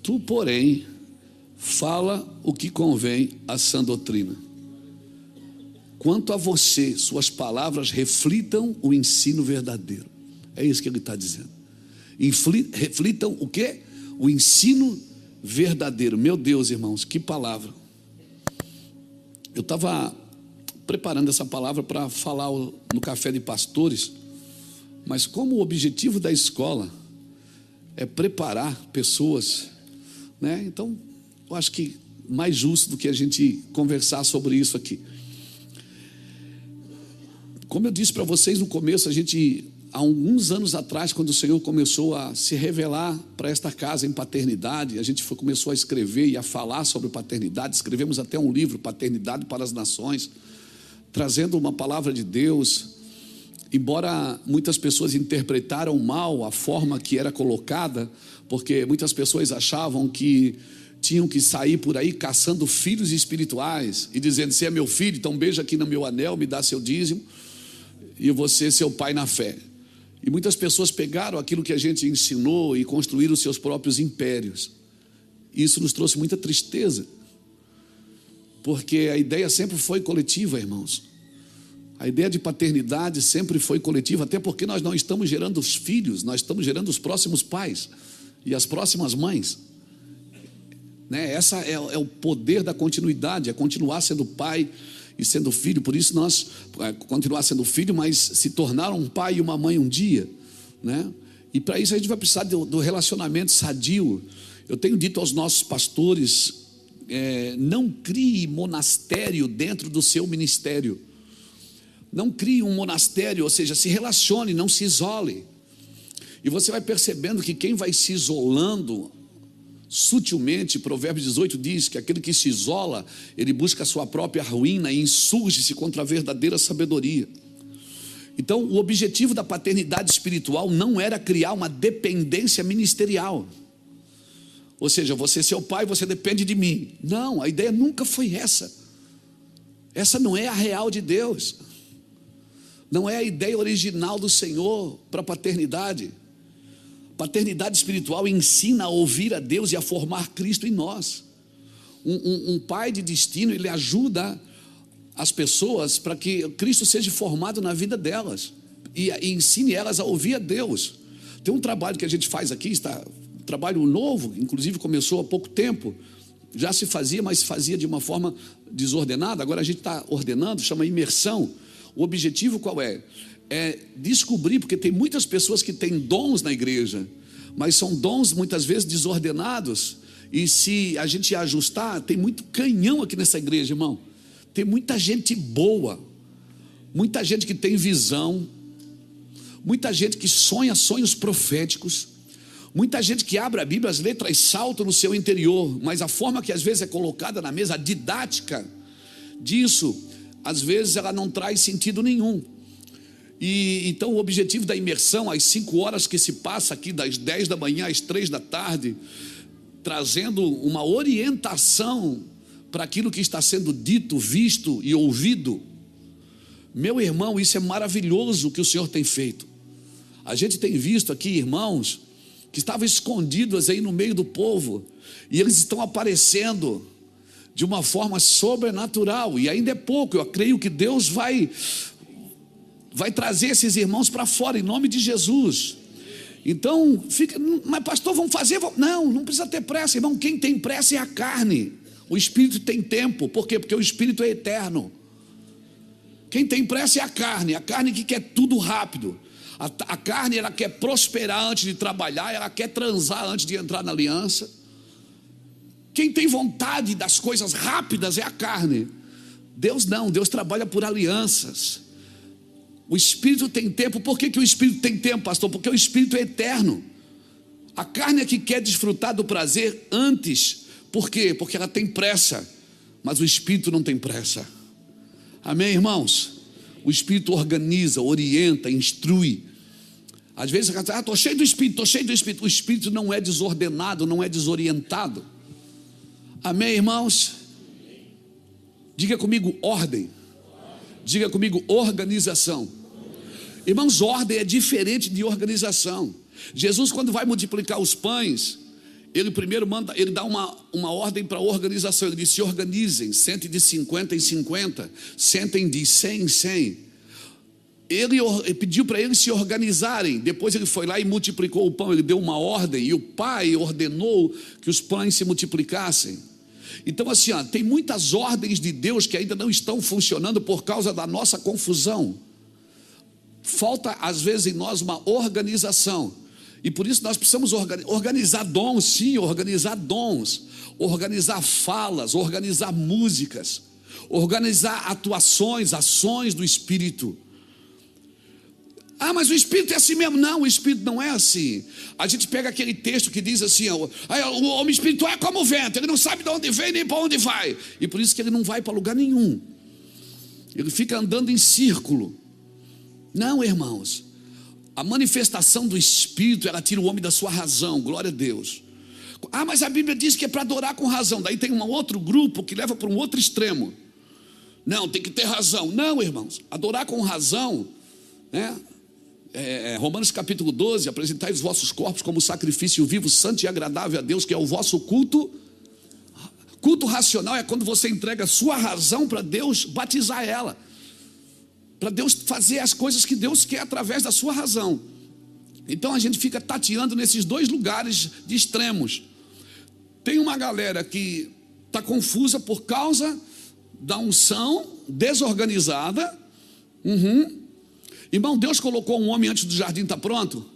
Tu, porém, fala o que convém à sã doutrina. Quanto a você, suas palavras reflitam o ensino verdadeiro. É isso que ele está dizendo. Reflitam o quê? O ensino verdadeiro. Meu Deus, irmãos, que palavra. Eu estava preparando essa palavra para falar no café de pastores, mas como o objetivo da escola é preparar pessoas, né? Então, eu acho que mais justo do que a gente conversar sobre isso aqui. Como eu disse para vocês no começo, há alguns anos atrás, quando o Senhor começou a se revelar para esta casa em paternidade, a gente começou a escrever e a falar sobre paternidade. Escrevemos até um livro, Paternidade para as Nações, trazendo uma palavra de Deus. Embora muitas pessoas interpretaram mal a forma que era colocada, porque muitas pessoas achavam que tinham que sair por aí caçando filhos espirituais e dizendo: se é meu filho, então beija aqui no meu anel, me dá seu dízimo e você seu pai na fé. E muitas pessoas pegaram aquilo que a gente ensinou e construíram seus próprios impérios. Isso nos trouxe muita tristeza, porque a ideia sempre foi coletiva, irmãos. A ideia de paternidade sempre foi coletiva, até porque nós não estamos gerando os filhos, nós estamos gerando os próximos pais e as próximas mães, né? Essa é o poder da continuidade, é continuar sendo pai e sendo filho. Por isso nós continuar sendo filho, mas se tornar um pai e uma mãe um dia, né? E para isso a gente vai precisar do relacionamento sadio. Eu tenho dito aos nossos pastores, não crie monastério dentro do seu ministério. Não crie um monastério, ou seja, se relacione, não se isole. E você vai percebendo que quem vai se isolando sutilmente, Provérbios 18 diz que aquele que se isola, ele busca a sua própria ruína e insurge-se contra a verdadeira sabedoria. Então, o objetivo da paternidade espiritual não era criar uma dependência ministerial. Ou seja, você é seu pai, você depende de mim. Não, a ideia nunca foi essa. Essa não é a real de Deus. Não é a ideia original do Senhor para a paternidade. Paternidade espiritual ensina a ouvir a Deus e a formar Cristo em nós. Um pai de destino, ele ajuda as pessoas para que Cristo seja formado na vida delas e ensine elas a ouvir a Deus. Tem um trabalho que a gente faz aqui, um trabalho novo, inclusive começou há pouco tempo. Já se fazia, mas se fazia de uma forma desordenada. Agora a gente está ordenando, chama imersão. O objetivo qual é? É descobrir, porque tem muitas pessoas que têm dons na igreja, mas são dons muitas vezes desordenados, e se a gente ajustar, tem muito canhão aqui nessa igreja, irmão. Tem muita gente boa, muita gente que tem visão, muita gente que sonha sonhos proféticos, muita gente que abre a Bíblia, as letras saltam no seu interior, mas a forma que às vezes é colocada na mesa, a didática disso, às vezes ela não traz sentido nenhum. E então o objetivo da imersão, as 5 horas que se passa aqui, das 10 da manhã às 3 da tarde, trazendo uma orientação para aquilo que está sendo dito, visto e ouvido. Meu irmão, isso é maravilhoso o que o Senhor tem feito. A gente tem visto aqui irmãos que estavam escondidos aí no meio do povo, e eles estão aparecendo de uma forma sobrenatural, e ainda é pouco. Eu creio que Deus vai trazer esses irmãos para fora, em nome de Jesus. Então, mas pastor, vamos fazer? Não precisa ter pressa, irmão. Quem tem pressa é a carne. O Espírito tem tempo. Por quê? Porque o Espírito é eterno. Quem tem pressa é a carne que quer tudo rápido. A carne, ela quer prosperar antes de trabalhar, ela quer transar antes de entrar na aliança. Quem tem vontade das coisas rápidas é a carne. Deus não, Deus trabalha por alianças. O Espírito tem tempo. Por que o Espírito tem tempo, pastor? Porque o Espírito é eterno. A carne é que quer desfrutar do prazer antes. Por quê? Porque ela tem pressa, mas o Espírito não tem pressa. Amém, irmãos? O Espírito organiza, orienta, instrui. Às vezes você diz: estou cheio do Espírito, estou cheio do Espírito. O Espírito não é desordenado, não é desorientado. Amém, irmãos? Diga comigo ordem. Diga comigo organização. Irmãos, ordem é diferente de organização. Jesus, quando vai multiplicar os pães, ele primeiro manda, ele dá uma ordem para a organização. Ele diz: se organizem, sentem de 50 em 50, sentem de 100 em 100. Ele pediu para eles se organizarem. Depois ele foi lá e multiplicou o pão. Ele deu uma ordem, e o Pai ordenou que os pães se multiplicassem. Então assim, tem muitas ordens de Deus que ainda não estão funcionando por causa da nossa confusão. Falta às vezes em nós uma organização. E por isso nós precisamos organizar dons, sim, organizar dons, organizar falas, organizar músicas, organizar atuações, ações do Espírito. Ah, mas o Espírito é assim mesmo. Não, o Espírito não é assim. A gente pega aquele texto que diz assim: o homem espiritual é como o vento, ele não sabe de onde vem nem para onde vai. E por isso que ele não vai para lugar nenhum. Ele fica andando em círculo. Não, irmãos, a manifestação do Espírito, ela tira o homem da sua razão. Glória a Deus. Ah, mas a Bíblia diz que é para adorar com razão. Daí tem um outro grupo que leva para um outro extremo. Não, tem que ter razão. Não, irmãos, adorar com razão, né? Romanos capítulo 12: apresentai os vossos corpos como sacrifício vivo, santo e agradável a Deus, que é o vosso culto. Culto racional é quando você entrega a sua razão para Deus batizar ela, para Deus fazer as coisas que Deus quer através da sua razão. Então a gente fica tateando nesses dois lugares de extremos. Tem uma galera que está confusa por causa da unção desorganizada. Irmão, Deus colocou um homem antes do jardim estar pronto?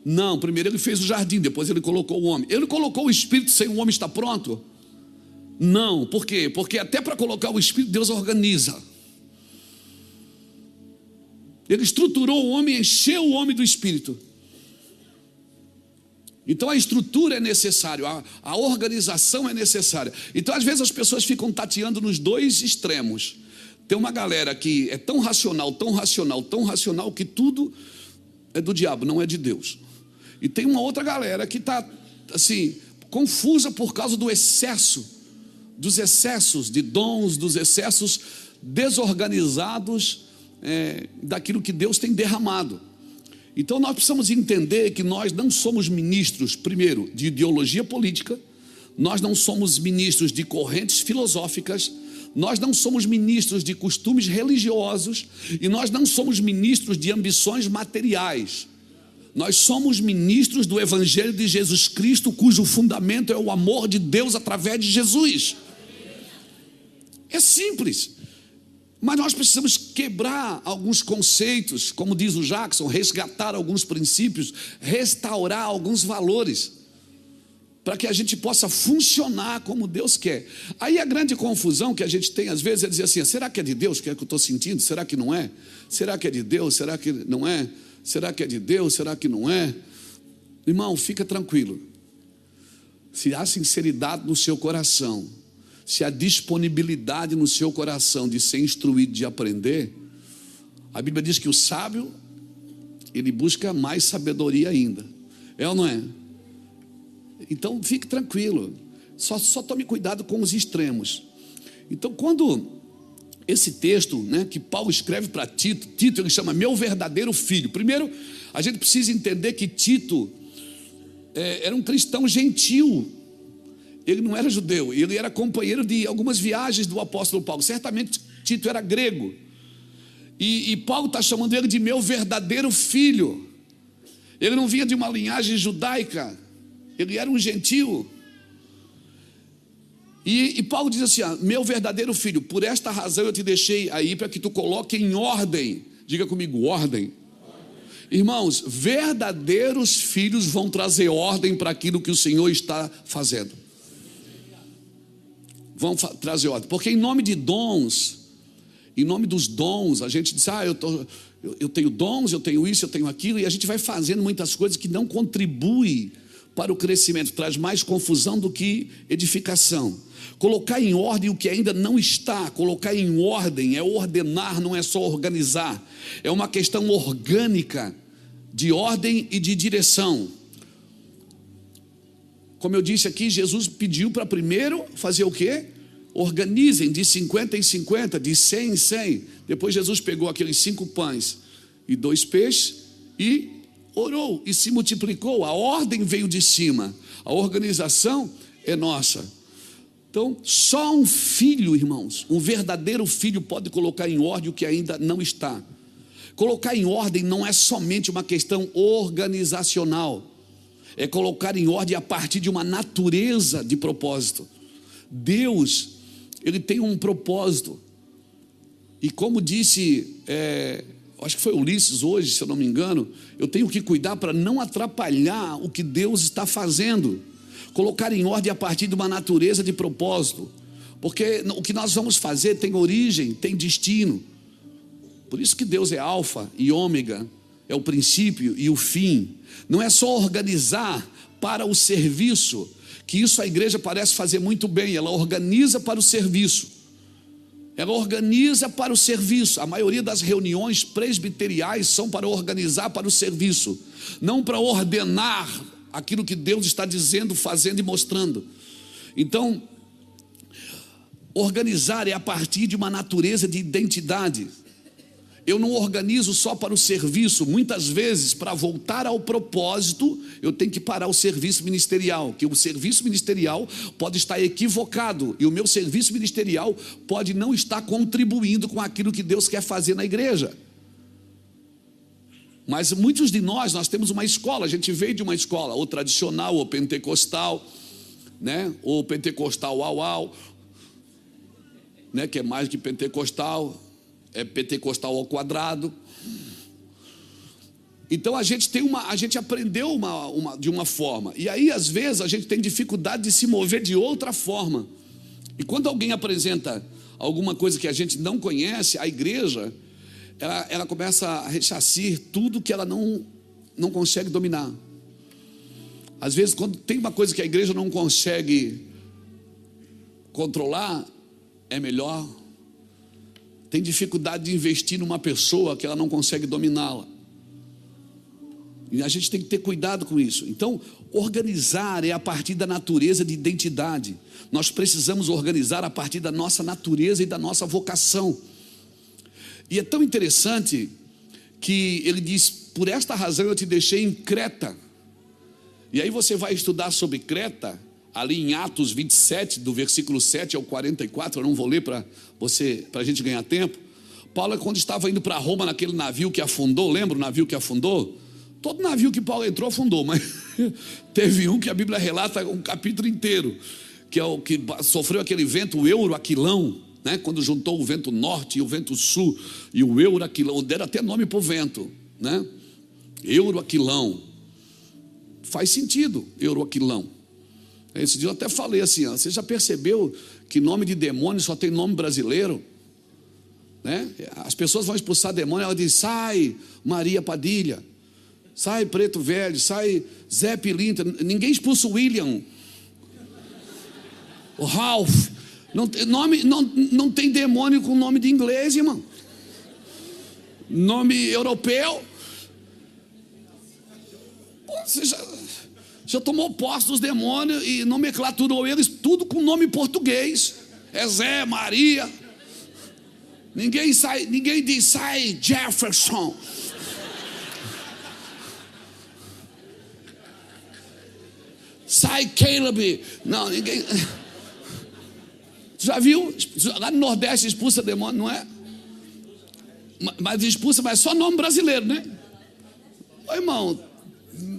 Não, primeiro ele fez o jardim, depois ele colocou o homem. Ele colocou o Espírito sem o homem estar pronto? Não, por quê? Porque até para colocar o Espírito, Deus organiza. Ele estruturou o homem, encheu o homem do Espírito. Então a estrutura é necessária, a organização é necessária. Então às vezes as pessoas ficam tateando nos dois extremos. Tem uma galera que é tão racional, tão racional, tão racional, que tudo é do diabo, não é de Deus. E tem uma outra galera que está assim, confusa por causa do excesso, dos excessos de dons, dos excessos desorganizados daquilo que Deus tem derramado. Então nós precisamos entender que nós não somos ministros, primeiro, de ideologia política, nós não somos ministros de correntes filosóficas, nós não somos ministros de costumes religiosos, e nós não somos ministros de ambições materiais. Nós somos ministros do Evangelho de Jesus Cristo, cujo fundamento é o amor de Deus através de Jesus. É simples. Mas nós precisamos quebrar alguns conceitos, como diz o Jackson, resgatar alguns princípios, restaurar alguns valores, para que a gente possa funcionar como Deus quer. Aí a grande confusão que a gente tem às vezes é dizer assim: será que é de Deus que é que eu estou sentindo? Será que não é? Será que é de Deus? Será que não é? Será que é de Deus? Será que não é? Irmão, fica tranquilo. Se há sinceridade no seu coração, se há disponibilidade no seu coração de ser instruído, de aprender, a Bíblia diz que o sábio, ele busca mais sabedoria ainda. É ou não é? Então fique tranquilo, só tome cuidado com os extremos. Então quando esse texto, que Paulo escreve para Tito, ele chama meu verdadeiro filho. Primeiro a gente precisa entender que Tito era um cristão gentil. Ele não era judeu, ele era companheiro de algumas viagens do apóstolo Paulo. Certamente Tito era grego. E Paulo está chamando ele de meu verdadeiro filho. Ele não vinha de uma linhagem judaica, ele era um gentil. E Paulo diz assim: meu verdadeiro filho, por esta razão eu te deixei aí para que tu coloque em ordem. Diga comigo, ordem. Irmãos, verdadeiros filhos vão trazer ordem para aquilo que o Senhor está fazendo. Vão trazer ordem, porque em nome de dons, em nome dos dons, a gente diz: eu tenho dons, eu tenho isso, eu tenho aquilo, e a gente vai fazendo muitas coisas que não contribuem para o crescimento, traz mais confusão do que edificação. Colocar em ordem o que ainda não está, colocar em ordem é ordenar, não é só organizar, é uma questão orgânica de ordem e de direção. Como eu disse aqui, Jesus pediu para primeiro fazer o quê? Organizem de 50 em 50, de 100 em 100. Depois Jesus pegou aqueles 5 pães e 2 peixes e orou e se multiplicou. A ordem veio de cima, a organização é nossa. Então, só um filho, irmãos, um verdadeiro filho pode colocar em ordem o que ainda não está. Colocar em ordem não é somente uma questão organizacional, é colocar em ordem a partir de uma natureza de propósito. Deus, Ele tem um propósito, e como disse, acho que foi Ulisses hoje, se eu não me engano, eu tenho que cuidar para não atrapalhar o que Deus está fazendo. Colocar em ordem a partir de uma natureza de propósito, porque o que nós vamos fazer tem origem, tem destino. Por isso que Deus é alfa e ômega, é o princípio e o fim. Não é só organizar para o serviço, que isso a igreja parece fazer muito bem. Ela organiza para o serviço, ela organiza para o serviço. A maioria das reuniões presbiteriais são para organizar para o serviço, não para ordenar aquilo que Deus está dizendo, fazendo e mostrando. Então, organizar é a partir de uma natureza de identidade. Eu não organizo só para o serviço. Muitas vezes, para voltar ao propósito, eu tenho que parar o serviço ministerial, que o serviço ministerial pode estar equivocado, e o meu serviço ministerial pode não estar contribuindo com aquilo que Deus quer fazer na igreja. Mas muitos de nós temos uma escola, a gente veio de uma escola, ou tradicional, ou pentecostal, né? Ou pentecostal uau, né? Que é mais que pentecostal, é pentecostal ao quadrado. Então a gente aprendeu de uma forma, e aí às vezes a gente tem dificuldade de se mover de outra forma. E quando alguém apresenta alguma coisa que a gente não conhece, a igreja, ela começa a ressarcir tudo que ela não consegue dominar. Às vezes, quando tem uma coisa que a igreja não consegue controlar, é melhor. Tem dificuldade de investir numa pessoa que ela não consegue dominá-la. E a gente tem que ter cuidado com isso. Então, organizar é a partir da natureza de identidade. Nós precisamos organizar a partir da nossa natureza e da nossa vocação. E é tão interessante que ele diz: por esta razão eu te deixei em Creta. E aí você vai estudar sobre Creta, ali em Atos 27, do versículo 7 ao 44, eu não vou ler para a gente ganhar tempo. Paulo, quando estava indo para Roma, naquele navio que afundou, lembra o navio que afundou? Todo navio que Paulo entrou afundou, mas teve um que a Bíblia relata um capítulo inteiro, que é o que sofreu aquele vento, o Euro-Aquilão, né? Quando juntou o vento norte e o vento sul, e o Euro-Aquilão, deram até nome para o vento, né? Euro-Aquilão, faz sentido, Euro-Aquilão. Esse dia eu até falei assim, você já percebeu que nome de demônio só tem nome brasileiro? Né? As pessoas vão expulsar demônio, ela diz: sai Maria Padilha, sai Preto Velho, sai Zé Pilintra. Ninguém expulsa o William, o Ralph. Não tem demônio com nome de inglês, irmão. Nome europeu. Pô, você já tomou posse dos demônios e nomenclaturou eles tudo com nome português. É Zé, Maria. Ninguém diz sai Jefferson. Sai Caleb. Não, ninguém. Já viu? Lá no Nordeste expulsa demônio, não é? Mas expulsa, mas só nome brasileiro, né? Ô, irmão,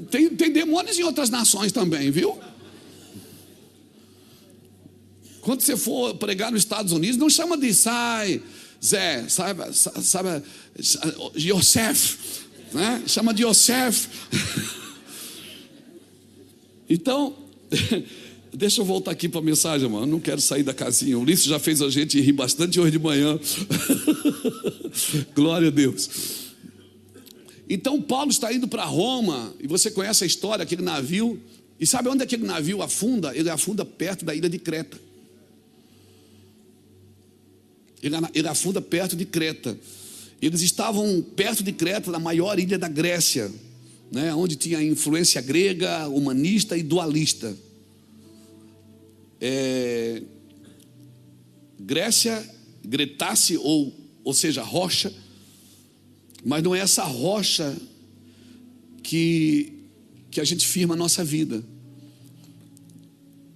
tem demônios em outras nações também, viu? Quando você for pregar nos Estados Unidos, não chama de sai Zé, sabe Yosef, né? Chama de Yosef. Então, deixa eu voltar aqui para a mensagem, mano. Eu não quero sair da casinha. O Ulisses já fez a gente rir bastante hoje de manhã. Glória a Deus. Então Paulo está indo para Roma, e você conhece a história, aquele navio. E sabe onde aquele navio afunda? Ele afunda perto da ilha de Creta. Ele afunda perto de Creta. Eles estavam perto de Creta, na maior ilha da Grécia, né, onde tinha influência grega, humanista e dualista. Grécia, Gretace, ou seja, rocha, mas não é essa rocha que a gente firma a nossa vida.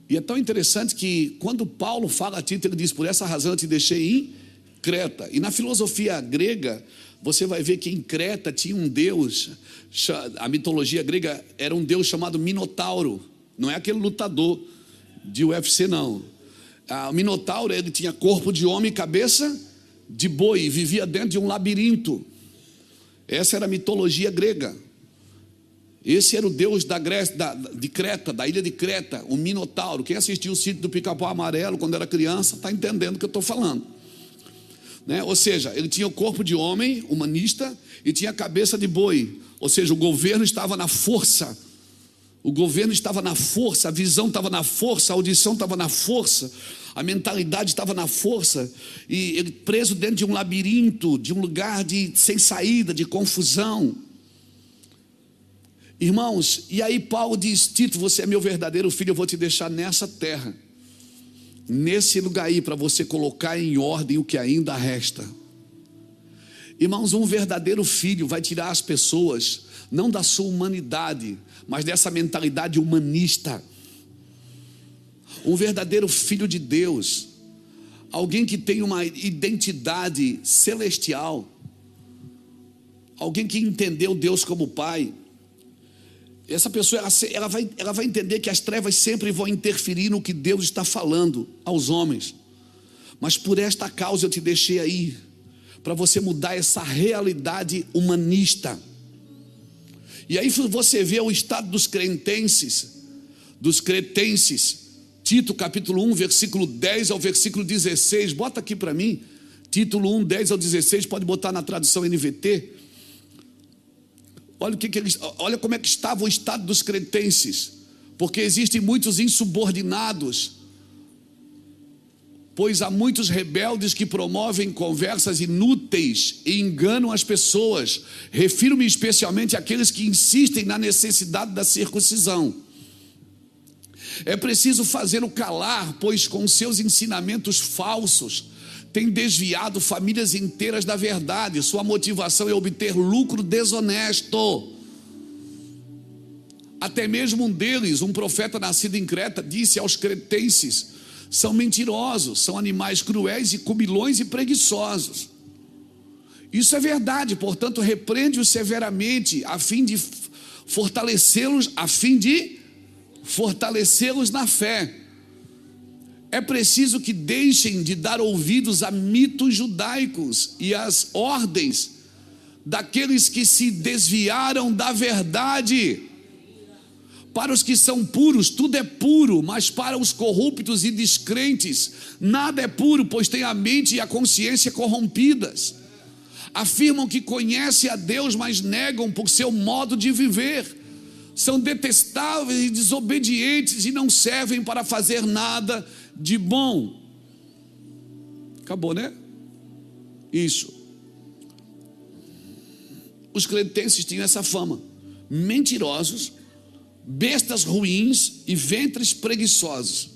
E é tão interessante que quando Paulo fala a Tito, ele diz: por essa razão eu te deixei em Creta. E na filosofia grega, você vai ver que em Creta tinha um deus, a mitologia grega era um deus chamado Minotauro. Não é aquele lutador de UFC, não. O Minotauro, ele tinha corpo de homem e cabeça de boi, e vivia dentro de um labirinto. Essa era a mitologia grega. Esse era o deus da Grécia, de Creta, da ilha de Creta, o Minotauro. Quem assistiu o Sítio do Pica-Pau Amarelo quando era criança está entendendo o que eu estou falando, né? Ou seja, ele tinha o corpo de homem, humanista, e tinha a cabeça de boi. Ou seja, o governo estava na força. O governo estava na força, a visão estava na força, a audição estava na força, a mentalidade estava na força. E ele preso dentro de um labirinto, de um lugar sem saída, de confusão. Irmãos, e aí Paulo diz: Tito, você é meu verdadeiro filho, eu vou te deixar nessa terra, nesse lugar aí, para você colocar em ordem o que ainda resta. Irmãos, um verdadeiro filho vai tirar as pessoas, não da sua humanidade, mas dessa mentalidade humanista. Um verdadeiro filho de Deus, alguém que tem uma identidade celestial, alguém que entendeu Deus como Pai. Essa pessoa ela vai entender que as trevas sempre vão interferir no que Deus está falando aos homens. Mas por esta causa eu te deixei aí, para você mudar essa realidade humanista. E aí você vê o estado dos cretenses, Tito capítulo 1, versículo 10 ao versículo 16, bota aqui para mim, Tito 1, 10 ao 16, pode botar na tradução NVT. Olha como é que estava o estado dos cretenses, porque existem muitos insubordinados, pois há muitos rebeldes que promovem conversas inúteis e enganam as pessoas. Refiro-me especialmente àqueles que insistem na necessidade da circuncisão. É preciso fazê-lo calar, pois com seus ensinamentos falsos tem desviado famílias inteiras da verdade. Sua motivação é obter lucro desonesto. Até mesmo um deles, um profeta nascido em Creta, disse aos cretenses: são mentirosos, são animais cruéis e comilões e preguiçosos. Isso é verdade, portanto repreende-os severamente, a fim de fortalecê-los na fé. É preciso que deixem de dar ouvidos a mitos judaicos e às ordens daqueles que se desviaram da verdade. Para os que são puros, tudo é puro, mas para os corruptos e descrentes, nada é puro, pois tem a mente e a consciência corrompidas. Afirmam que conhecem a Deus, mas negam por seu modo de viver. São detestáveis e desobedientes e não servem para fazer nada de bom. Acabou, né? Isso. Os cretenses tinham essa fama: mentirosos, bestas ruins e ventres preguiçosos.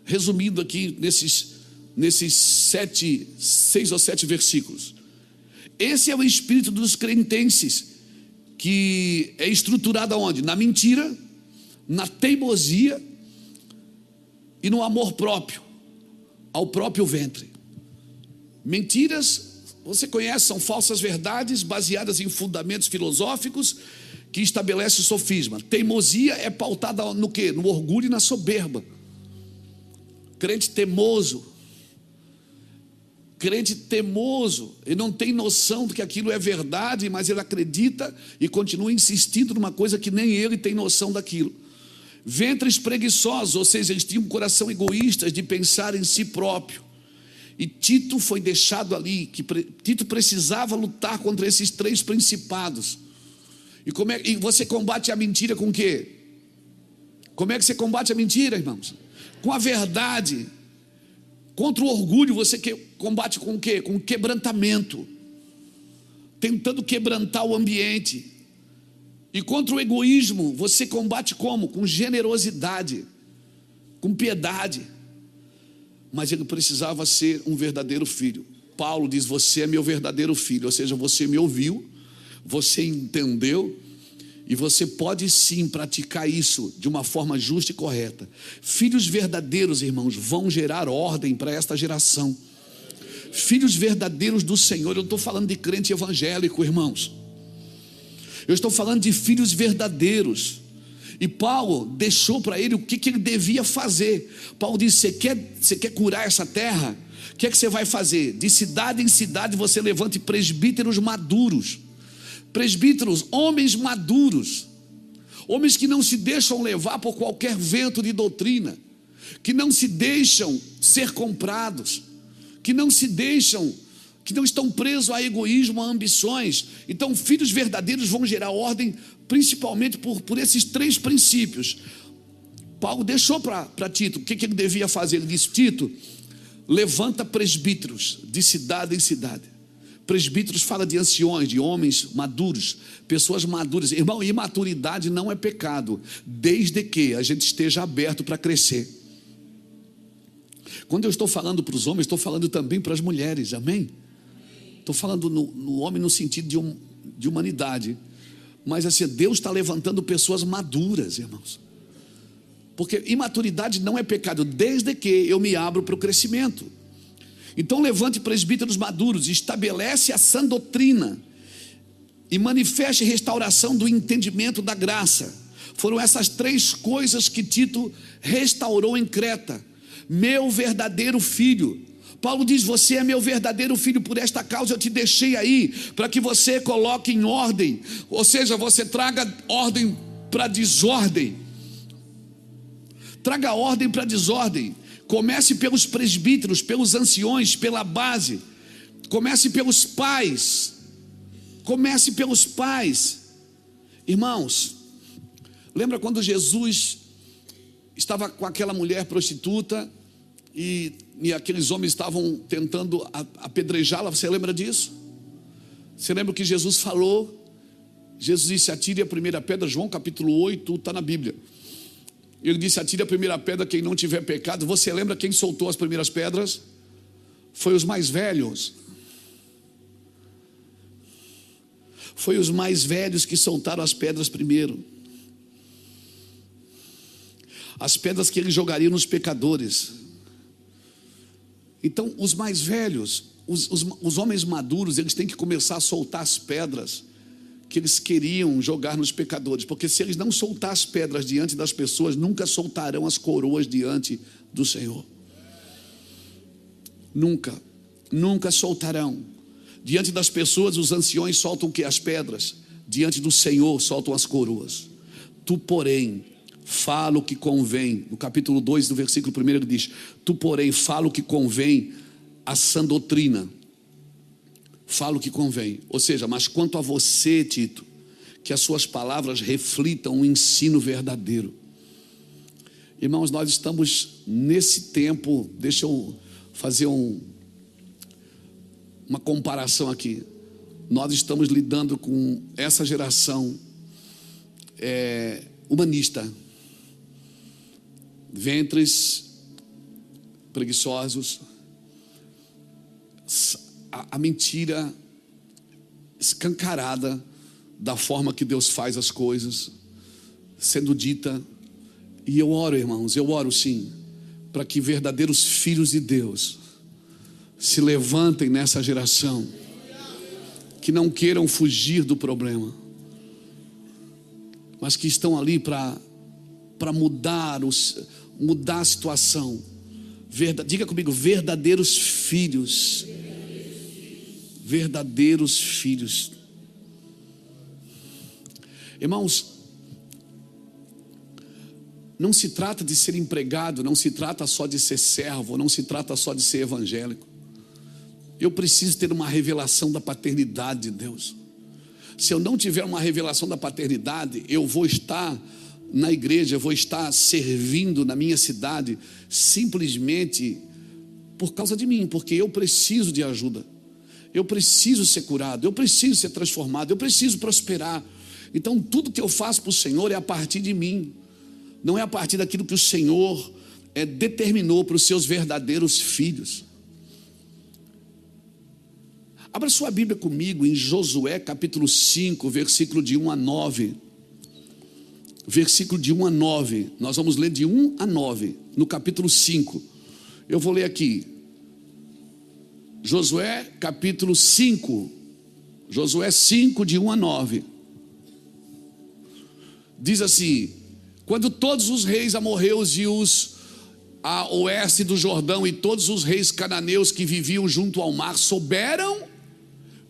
Resumindo aqui nesses 6 ou 7 versículos. Esse é o espírito dos cretenses, que é estruturado aonde? Na mentira, na teimosia e no amor próprio, ao próprio ventre. Mentiras, você conhece, são falsas verdades baseadas em fundamentos filosóficos que estabelecem o sofisma. Teimosia é pautada no quê? No orgulho e na soberba. Crente teimoso, ele não tem noção de que aquilo é verdade, mas ele acredita e continua insistindo numa coisa que nem ele tem noção daquilo. Ventres preguiçosos, ou seja, eles tinham um coração egoísta de pensar em si próprio. E Tito foi deixado ali, Tito precisava lutar contra esses 3 principados. E você combate a mentira com o quê? Como é que você combate a mentira, irmãos? Com a verdade. Contra o orgulho você combate com o quê? Com quebrantamento, tentando quebrantar o ambiente. E contra o egoísmo você combate como? Com generosidade, com piedade. Mas ele precisava ser um verdadeiro filho. Paulo diz: você é meu verdadeiro filho, ou seja, você me ouviu, você entendeu E você pode sim praticar isso de uma forma justa e correta. Filhos verdadeiros, irmãos, vão gerar ordem para esta geração. Filhos verdadeiros do Senhor. Eu não estou falando de crente evangélico, irmãos. Eu estou falando de filhos verdadeiros. E Paulo deixou para ele o que ele devia fazer. Paulo disse: você quer curar essa terra? O que você vai fazer? De cidade em cidade você levante presbíteros maduros. Presbíteros, homens maduros, homens que não se deixam levar por qualquer vento de doutrina, que não se deixam ser comprados, que não estão presos a egoísmo, a ambições. Então, filhos verdadeiros vão gerar ordem, principalmente por esses 3 princípios. Paulo deixou para Tito o que ele devia fazer. Ele disse: Tito, levanta presbíteros de cidade em cidade. Presbíteros fala de anciões, de homens maduros, pessoas maduras. Irmão, imaturidade não é pecado, desde que a gente esteja aberto para crescer. Quando eu estou falando para os homens, estou falando também para as mulheres, amém? Estou falando no homem no sentido de humanidade. Mas assim, Deus está levantando pessoas maduras, irmãos. Porque imaturidade não é pecado, desde que eu me abro para o crescimento. Então levante presbíteros maduros, estabelece a sã doutrina e manifeste restauração do entendimento da graça. Foram essas 3 coisas que Tito restaurou em Creta. Meu verdadeiro filho. Paulo diz: você é meu verdadeiro filho, por esta causa eu te deixei aí, para que você coloque em ordem, ou seja, você traga ordem para desordem. Traga ordem para desordem. Comece pelos presbíteros, pelos anciões, pela base. Comece pelos pais. Comece pelos pais. Irmãos, lembra quando Jesus estava com aquela mulher prostituta e aqueles homens estavam tentando apedrejá-la? Você lembra disso? Você lembra o que Jesus falou? Jesus disse: atire a primeira pedra. João capítulo 8, está na Bíblia. Ele disse: atire a primeira pedra quem não tiver pecado. Você lembra quem soltou as primeiras pedras? Foi os mais velhos. Foi os mais velhos que soltaram as pedras primeiro. As pedras que ele jogaria nos pecadores. Então os mais velhos, os homens maduros, eles têm que começar a soltar as pedras que eles queriam jogar nos pecadores, porque se eles não soltar as pedras diante das pessoas, nunca soltarão as coroas diante do Senhor. Nunca soltarão. Diante das pessoas, os anciões soltam o que? As pedras. Diante do Senhor, soltam as coroas. Tu, porém, fala o que convém. No capítulo 2, do versículo 1, ele diz: tu, porém, fala o que convém à sã doutrina. Fala o que convém. Ou seja, mas quanto a você, Tito, que as suas palavras reflitam o ensino verdadeiro. Irmãos, nós estamos nesse tempo. Deixa eu fazer uma comparação aqui. Nós estamos lidando com essa geração humanista. Ventres preguiçosos, a mentira escancarada da forma que Deus faz as coisas sendo dita. E eu oro, irmãos, eu oro sim, para que verdadeiros filhos de Deus se levantem nessa geração, que não queiram fugir do problema, mas que estão ali para mudar a situação. Diga comigo: verdadeiros filhos. Verdadeiros filhos. Irmãos, não se trata de ser empregado, não se trata só de ser servo, não se trata só de ser evangélico. Eu preciso ter uma revelação da paternidade de Deus. Se eu não tiver uma revelação da paternidade, eu vou estar na igreja, eu vou estar servindo na minha cidade simplesmente por causa de mim, porque eu preciso de ajuda. Eu preciso ser curado, eu preciso ser transformado, eu preciso prosperar. Então tudo que eu faço para o Senhor é a partir de mim, não é a partir daquilo que o Senhor determinou para os seus verdadeiros filhos. Abra sua Bíblia comigo em Josué capítulo 5, versículo de 1 a 9. versículo de 1 a 9. Nós vamos ler de 1 a 9, no capítulo 5. Eu vou ler aqui. Josué, capítulo 5. Josué 5, de 1 a 9. Diz assim: quando todos os reis amorreus e os a oeste do Jordão e todos os reis cananeus que viviam junto ao mar souberam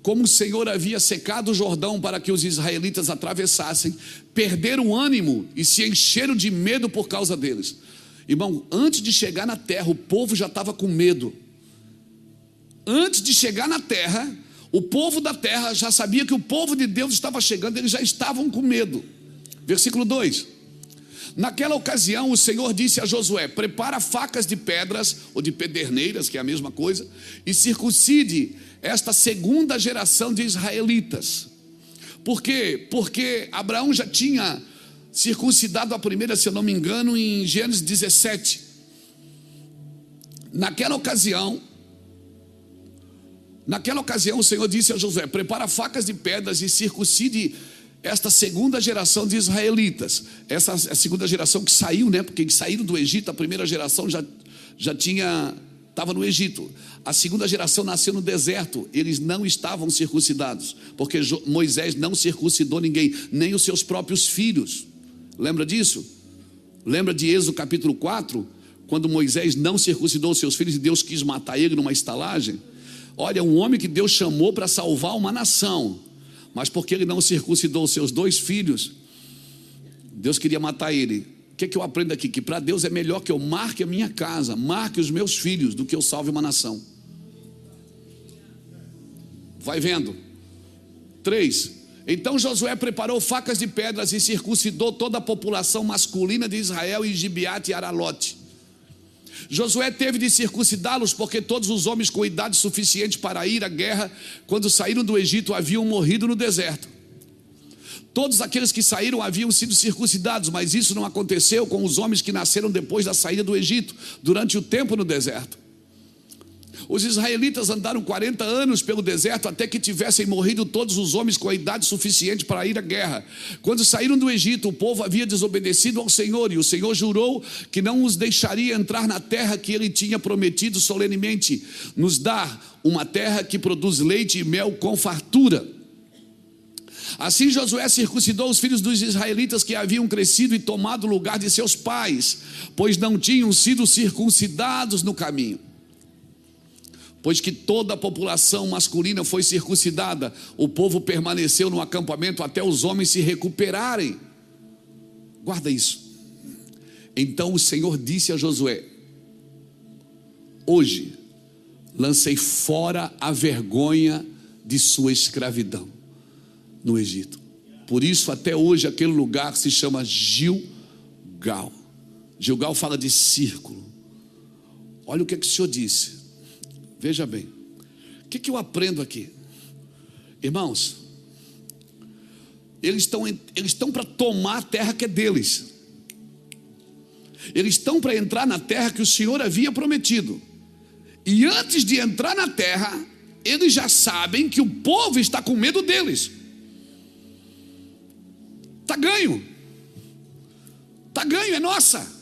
como o Senhor havia secado o Jordão para que os israelitas atravessassem, perderam o ânimo e se encheram de medo por causa deles. Irmão, antes de chegar na terra, o povo já estava com medo. Antes de chegar na terra, o povo da terra já sabia que o povo de Deus estava chegando, eles já estavam com medo. Versículo 2: naquela ocasião o Senhor disse a Josué: prepara facas de pedras, ou de pederneiras, que é a mesma coisa, e circuncide esta segunda geração de israelitas. Por quê? Porque Abraão já tinha circuncidado a primeira, se eu não me engano, em Gênesis 17. Naquela ocasião o Senhor disse a Josué: prepara facas de pedras e circuncide esta segunda geração de israelitas. Essa é a segunda geração que saiu, né? Porque saíram do Egito. A primeira geração estava no Egito. A segunda geração nasceu no deserto. Eles não estavam circuncidados, porque Moisés não circuncidou ninguém, nem os seus próprios filhos. Lembra disso? Lembra de Êxodo capítulo 4, quando Moisés não circuncidou os seus filhos e Deus quis matar ele numa estalagem? Olha, um homem que Deus chamou para salvar uma nação, mas porque ele não circuncidou os seus 2 filhos, Deus queria matar ele. O que eu aprendo aqui? Que para Deus é melhor que eu marque a minha casa, marque os meus filhos, do que eu salve uma nação. Vai vendo. 3: então Josué preparou facas de pedras e circuncidou toda a população masculina de Israel em Gibeate e Aralote. Josué teve de circuncidá-los, porque todos os homens com idade suficiente para ir à guerra, quando saíram do Egito, haviam morrido no deserto. Todos aqueles que saíram haviam sido circuncidados, mas isso não aconteceu com os homens que nasceram depois da saída do Egito, durante o tempo no deserto. Os israelitas andaram 40 anos pelo deserto, até que tivessem morrido todos os homens com a idade suficiente para ir à guerra. Quando saíram do Egito, o povo havia desobedecido ao Senhor, e o Senhor jurou que não os deixaria entrar na terra que ele tinha prometido solenemente, nos dar uma terra que produz leite e mel com fartura. Assim Josué circuncidou os filhos dos israelitas que haviam crescido e tomado o lugar de seus pais, pois não tinham sido circuncidados no caminho. Pois que toda a população masculina foi circuncidada, o povo permaneceu no acampamento até os homens se recuperarem. Guarda isso. Então o Senhor disse a Josué: hoje lancei fora a vergonha de sua escravidão no Egito. Por isso até hoje aquele lugar se chama Gilgal. Gilgal fala de círculo. Olha o que o Senhor disse. Veja bem, o que eu aprendo aqui? Irmãos, eles estão para tomar a terra que é deles. Eles estão para entrar na terra que o Senhor havia prometido. E antes de entrar na terra, eles já sabem que o povo está com medo deles. Está ganho, é nossa.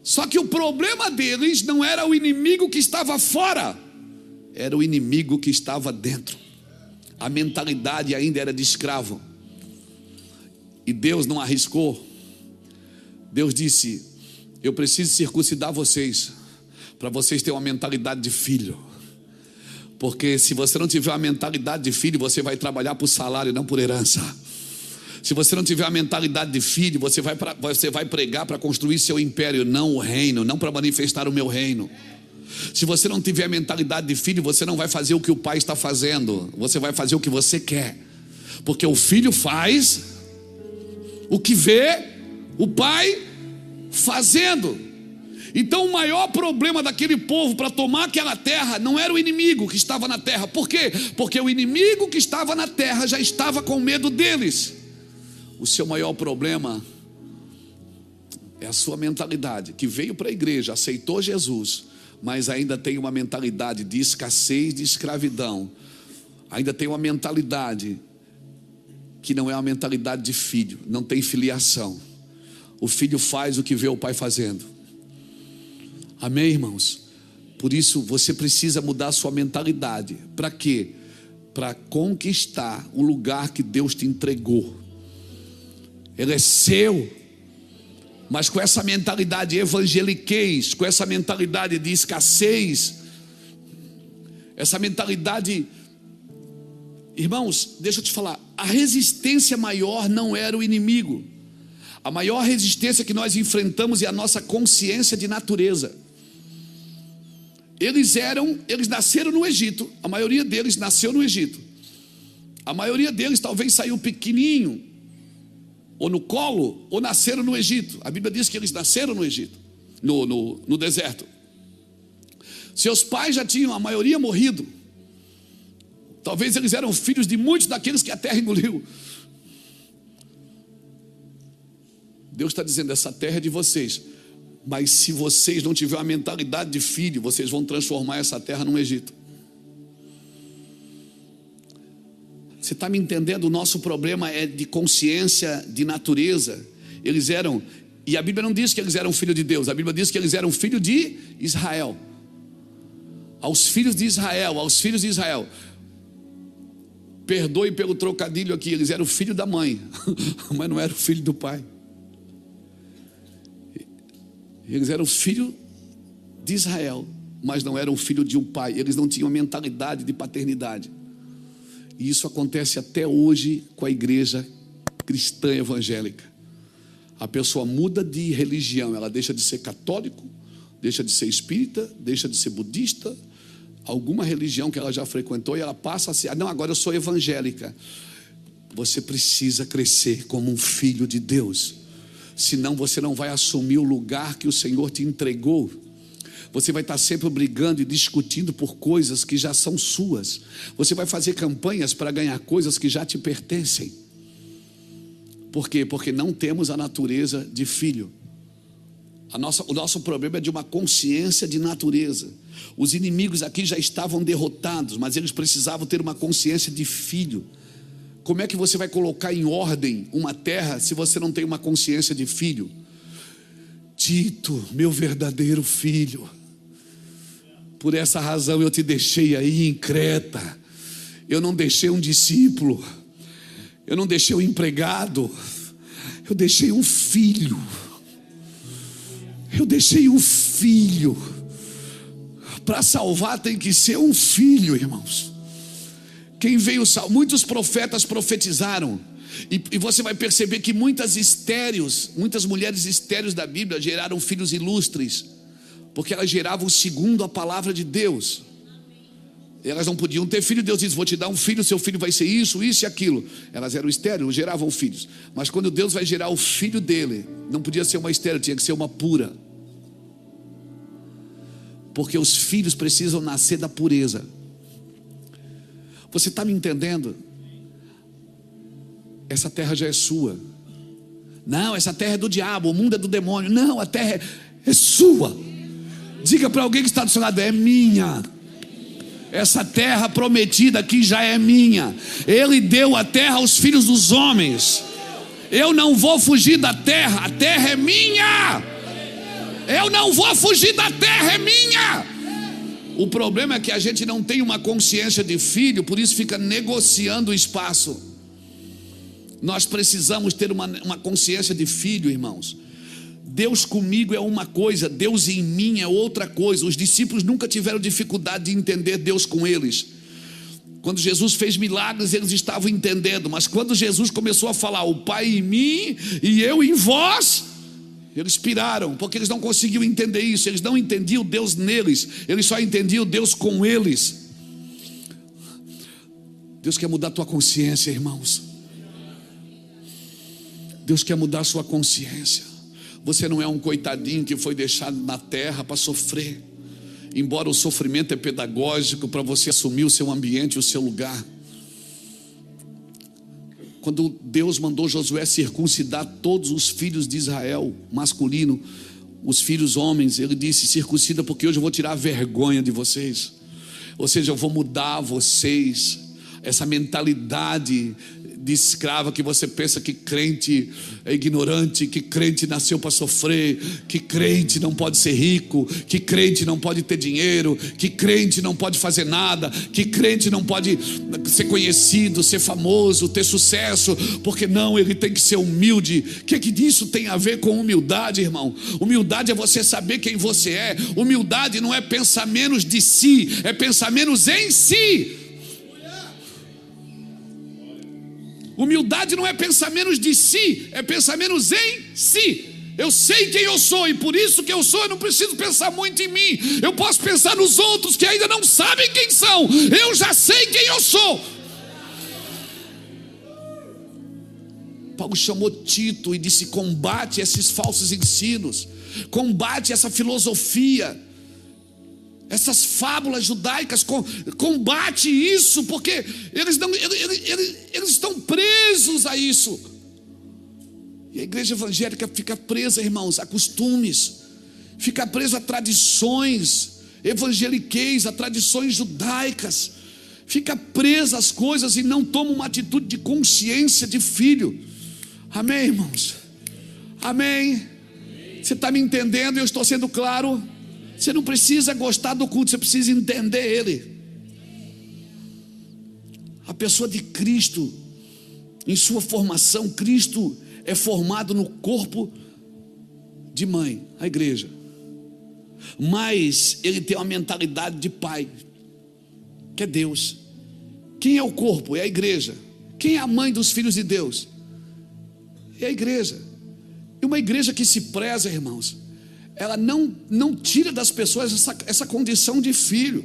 Só que o problema deles não era o inimigo que estava fora, era o inimigo que estava dentro. A mentalidade ainda era de escravo. E Deus não arriscou. Deus disse: eu preciso circuncidar vocês, para vocês terem uma mentalidade de filho. Porque se você não tiver uma mentalidade de filho, você vai trabalhar por salário e não por herança. Se você não tiver a mentalidade de filho, você vai pregar para construir seu império, não o reino, não para manifestar o meu reino. Se você não tiver a mentalidade de filho, você não vai fazer o que o pai está fazendo, você vai fazer o que você quer. Porque o filho faz o que vê o pai fazendo. Então o maior problema daquele povo para tomar aquela terra não era o inimigo que estava na terra. Por quê? Porque o inimigo que estava na terra já estava com medo deles. O seu maior problema é a sua mentalidade, que veio para a igreja, aceitou Jesus, mas ainda tem uma mentalidade de escassez, de escravidão. Ainda tem uma mentalidade que não é uma mentalidade de filho, não tem filiação. o filho faz o que vê o pai fazendo. Amém, irmãos? Por isso você precisa mudar a sua mentalidade. Para quê? Para conquistar o lugar que Deus te entregou. Ele é seu. Mas com essa mentalidade evangeliquez, com essa mentalidade de escassez, essa mentalidade, irmãos, deixa eu te falar, a resistência maior não era o inimigo. A maior resistência que nós enfrentamos é a nossa consciência de natureza. Eles nasceram no Egito, a maioria deles nasceu no Egito. A maioria deles talvez saiu pequenininho, ou no colo, ou nasceram no Egito. A Bíblia diz que eles nasceram no Egito, no deserto. Seus pais já tinham, a maioria, morrido. Talvez eles eram filhos de muitos daqueles que a terra engoliu. Deus está dizendo, essa terra é de vocês, mas se vocês não tiverem uma mentalidade de filho, vocês vão transformar essa terra num Egito. Você está me entendendo? O nosso problema é de consciência, de natureza. Eles eram, e a Bíblia não diz que eles eram filhos de Deus, a Bíblia diz que eles eram filhos de Israel. Aos filhos de Israel, perdoe pelo trocadilho aqui, eles eram filho da mãe, mas não eram filho do pai. Eles eram filho de Israel, mas não eram filho de um pai. Eles não tinham mentalidade de paternidade. E isso acontece até hoje com a igreja cristã evangélica. A pessoa muda de religião, ela deixa de ser católico, deixa de ser espírita, deixa de ser budista, alguma religião que ela já frequentou, e ela passa a ser, não, agora eu sou evangélica. Você precisa crescer como um filho de Deus, senão você não vai assumir o lugar que o Senhor te entregou. Você vai estar sempre brigando e discutindo por coisas que já são suas. Você vai fazer campanhas para ganhar coisas que já te pertencem. Por quê? Porque não temos a natureza de filho. O nosso problema é de uma consciência de natureza. Os inimigos aqui já estavam derrotados, mas eles precisavam ter uma consciência de filho. Como é que você vai colocar em ordem uma terra se você não tem uma consciência de filho? Tito, meu verdadeiro filho, por essa razão eu te deixei aí em Creta. Eu não deixei um discípulo, eu não deixei um empregado, eu deixei um filho. Eu deixei um filho. Para salvar tem que ser um filho, irmãos. Quem veio salvar? Muitos profetas profetizaram. E você vai perceber que muitas mulheres estéreis da Bíblia geraram filhos ilustres, porque elas geravam segundo a palavra de Deus. Elas não podiam ter filho. Deus disse, vou te dar um filho, seu filho vai ser isso, isso e aquilo. Elas eram estéreis, geravam filhos. Mas quando Deus vai gerar o filho dele, não podia ser uma estéril, tinha que ser uma pura. Porque os filhos precisam nascer da pureza. Você está me entendendo? Essa terra já é sua. Não, essa terra é do diabo, o mundo é do demônio. Não, a terra é sua. Diga para alguém que está do seu lado, é minha. Essa terra prometida aqui já é minha. Ele deu a terra aos filhos dos homens. Eu não vou fugir da terra, a terra é minha. Eu não vou fugir da terra, é minha. O problema é que a gente não tem uma consciência de filho, por isso fica negociando o espaço. Nós precisamos ter uma consciência de filho, irmãos. Deus comigo é uma coisa, Deus em mim é outra coisa. Os discípulos nunca tiveram dificuldade de entender Deus com eles. Quando Jesus fez milagres, eles estavam entendendo. Mas quando Jesus começou a falar, o Pai em mim e eu em vós, eles piraram, porque eles não conseguiam entender isso. Eles não entendiam Deus neles, eles só entendiam Deus com eles. Deus quer mudar a tua consciência, irmãos. Deus quer mudar a sua consciência. Você não é um coitadinho que foi deixado na terra para sofrer. Embora o sofrimento é pedagógico para você assumir o seu ambiente, o seu lugar. Quando Deus mandou Josué circuncidar todos os filhos de Israel, masculino, os filhos homens, ele disse, circuncida porque hoje eu vou tirar a vergonha de vocês. Ou seja, eu vou mudar vocês. Essa mentalidade de escrava, que você pensa que crente é ignorante, que crente nasceu para sofrer, que crente não pode ser rico, que crente não pode ter dinheiro, que crente não pode fazer nada, que crente não pode ser conhecido, ser famoso, ter sucesso, porque não, ele tem que ser humilde. O que isso tem a ver com humildade, irmão? Humildade é você saber quem você é. Humildade não é pensar menos de si, é pensar menos em si. Humildade não é pensar menos de si, é pensar menos em si. Eu sei quem eu sou e por isso que eu sou, eu não preciso pensar muito em mim. Eu posso pensar nos outros que ainda não sabem quem são. Eu já sei quem eu sou. Paulo chamou Tito e disse: combate esses falsos ensinos, combate essa filosofia, essas fábulas judaicas, combate isso, porque eles estão presos a isso. E a igreja evangélica fica presa, irmãos, a costumes, fica presa a tradições evangeliqueis, a tradições judaicas, fica presa às coisas e não toma uma atitude de consciência de filho. Amém, irmãos? Amém? Você está me entendendo? Eu estou sendo claro? Você não precisa gostar do culto, você precisa entender ele. A pessoa de Cristo, em sua formação, Cristo é formado no corpo de mãe, a igreja. Mas ele tem uma mentalidade de pai, que é Deus. Quem é o corpo? É a igreja. Quem é a mãe dos filhos de Deus? É a igreja. E uma igreja que se preza, irmãos, ela não tira das pessoas essa condição de filho.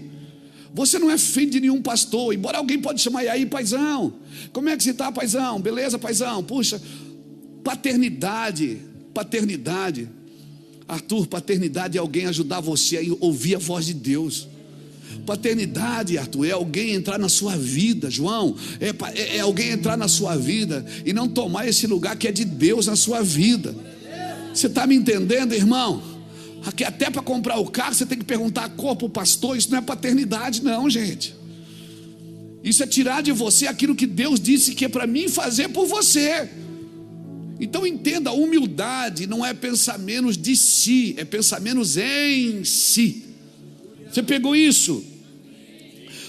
Você não é filho de nenhum pastor, embora alguém pode chamar: e aí, paizão, como é que você está, paizão? Beleza, paizão? Puxa, paternidade, Arthur, paternidade é alguém ajudar você a ouvir a voz de Deus. Paternidade, Arthur, é alguém entrar na sua vida. João, é alguém entrar na sua vida e não tomar esse lugar que é de Deus na sua vida. Você está me entendendo, irmão? Aqui até para comprar o carro você tem que perguntar a cor para o pastor. Isso não é paternidade não, gente. Isso é tirar de você aquilo que Deus disse que é para mim fazer por você. Então entenda, humildade não é pensar menos de si, é pensar menos em si. Você pegou isso?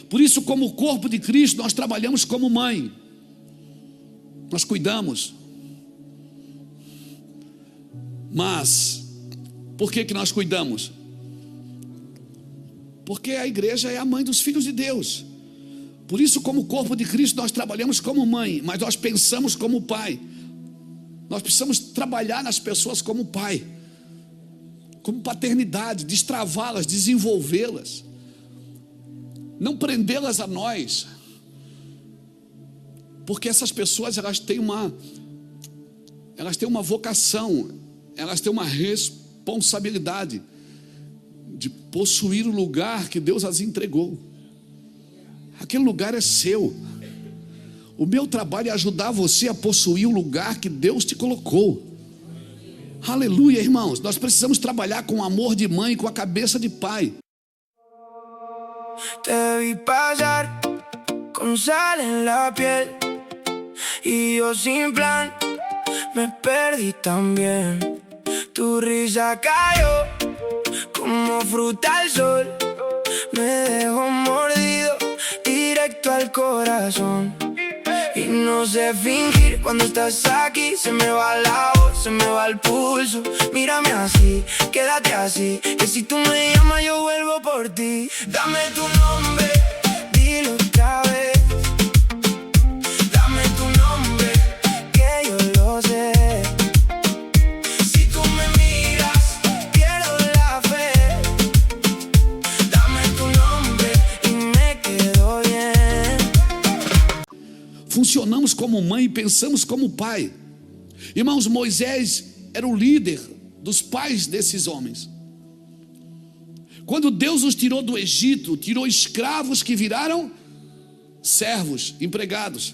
Por isso, como corpo de Cristo, nós trabalhamos como mãe. Nós cuidamos. Mas por que nós cuidamos? Porque a igreja é a mãe dos filhos de Deus. Por isso, como corpo de Cristo, nós trabalhamos como mãe, mas nós pensamos como pai. Nós precisamos trabalhar nas pessoas como pai, como paternidade, destravá-las, desenvolvê-las, não prendê-las a nós, porque essas pessoas elas têm uma vocação, elas têm uma responsabilidade de possuir o lugar que Deus as entregou. Aquele lugar é seu. O meu trabalho é ajudar você a possuir o lugar que Deus te colocou. Aleluia, irmãos. Nós precisamos trabalhar com amor de mãe, com a cabeça de pai. Te vi pasar con sal en la piel y yo sin plan me perdí también. Tu risa cayó como fruta al sol, me dejó mordido directo al corazón. Y no sé fingir cuando estás aquí, se me va la voz, se me va el pulso. Mírame así, quédate así, que si tú me llamas yo vuelvo por ti. Dame tu nombre, dilo otra vez. Dame tu nombre, que yo lo sé. Si tú me miras, pierdo la fe. Dame tu nombre y me quedo bien. Funcionamos como mãe e pensamos como pai. Irmãos, Moisés era o líder dos pais desses homens. Quando Deus os tirou do Egito, tirou escravos que viraram servos, empregados.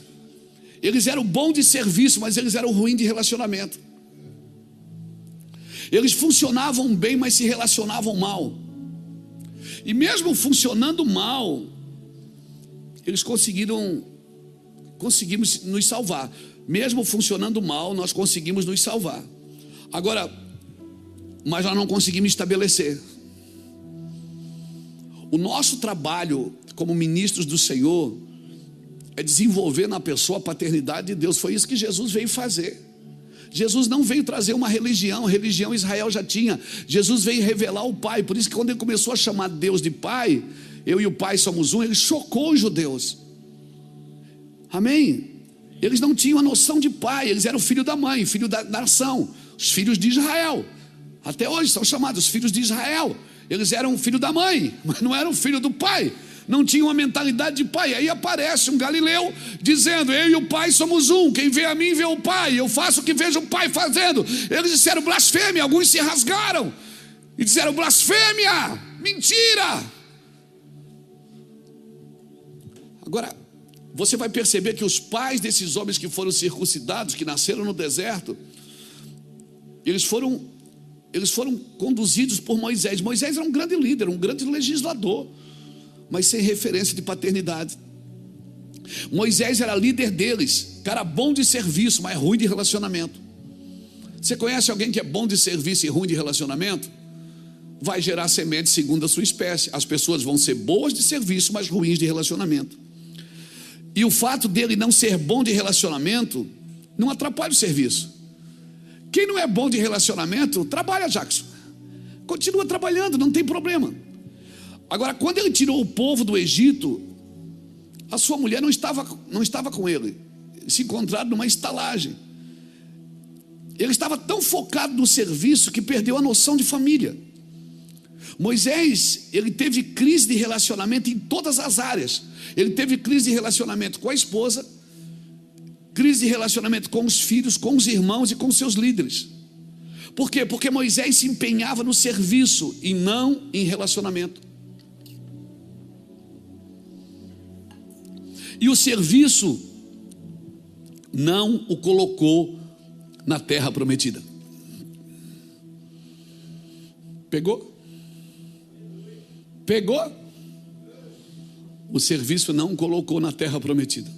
Eles eram bons de serviço, mas eles eram ruins de relacionamento. Eles funcionavam bem, mas se relacionavam mal. E mesmo funcionando mal, eles conseguiram conseguimos nos salvar. Mesmo funcionando mal, nós conseguimos nos salvar. Agora, mas nós não conseguimos estabelecer. O nosso trabalho como ministros do Senhor é desenvolver na pessoa a paternidade de Deus. Foi isso que Jesus veio fazer. Jesus não veio trazer uma religião Israel já tinha. Jesus veio revelar o Pai. Por isso que quando ele começou a chamar Deus de Pai, eu e o Pai somos um, ele chocou os judeus. Amém? Eles não tinham a noção de pai, eles eram filho da mãe, filho da nação, os filhos de Israel. Até hoje são chamados filhos de Israel. Eles eram filho da mãe, mas não eram filho do pai. Não tinham uma mentalidade de pai. Aí aparece um galileu dizendo: eu e o Pai somos um, quem vê a mim vê o Pai, eu faço o que vejo o Pai fazendo. Eles disseram blasfêmia, alguns se rasgaram e disseram blasfêmia, mentira. Agora, você vai perceber que os pais desses homens que foram circuncidados, que nasceram no deserto, eles foram conduzidos por Moisés. Moisés era um grande líder, um grande legislador, mas sem referência de paternidade. Moisés era líder deles, cara bom de serviço, mas ruim de relacionamento. Você conhece alguém que é bom de serviço e ruim de relacionamento? Vai gerar semente segundo a sua espécie. As pessoas vão ser boas de serviço, mas ruins de relacionamento. E o fato dele não ser bom de relacionamento não atrapalha o serviço. Quem não é bom de relacionamento, trabalha, Jackson. Continua trabalhando, não tem problema. Agora, quando ele tirou o povo do Egito, a sua mulher não estava com ele. Se encontraram numa estalagem. Ele estava tão focado no serviço que perdeu a noção de família. Moisés, ele teve crise de relacionamento em todas as áreas. Ele teve crise de relacionamento com a esposa, crise de relacionamento com os filhos, com os irmãos e com os seus líderes. Por quê? Porque Moisés se empenhava no serviço e não em relacionamento. E o serviço não o colocou na terra prometida. Pegou? Pegou? O serviço não o colocou na terra prometida.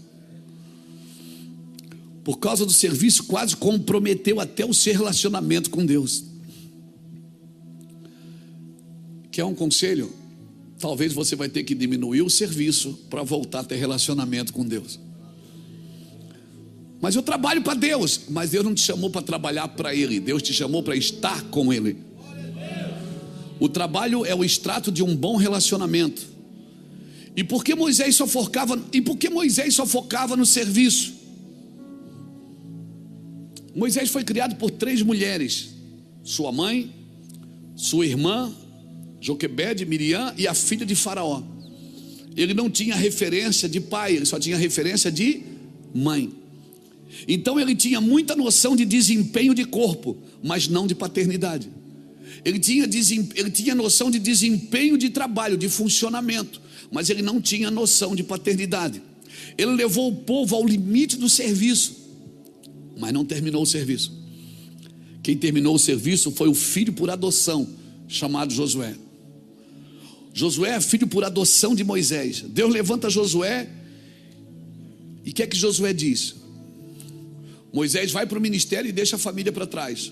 Por causa do serviço, quase comprometeu até o seu relacionamento com Deus. Quer um conselho? Talvez você vai ter que diminuir o serviço para voltar a ter relacionamento com Deus. Mas eu trabalho para Deus. Mas Deus não te chamou para trabalhar para Ele. Deus te chamou para estar com Ele. O trabalho é o extrato de um bom relacionamento. E por que Moisés só focava no serviço? Moisés foi criado por 3 mulheres: sua mãe, sua irmã Joquebede, Miriam e a filha de Faraó. Ele não tinha referência de pai, ele só tinha referência de mãe. Então ele tinha muita noção de desempenho de corpo, mas não de paternidade. Ele tinha noção de desempenho de trabalho, de funcionamento, mas ele não tinha noção de paternidade. Ele levou o povo ao limite do serviço, mas não terminou o serviço. Quem terminou o serviço foi o filho por adoção, chamado Josué. Josué é filho por adoção de Moisés. Deus levanta Josué. E o que é que Josué diz? Moisés vai para o ministério e deixa a família para trás.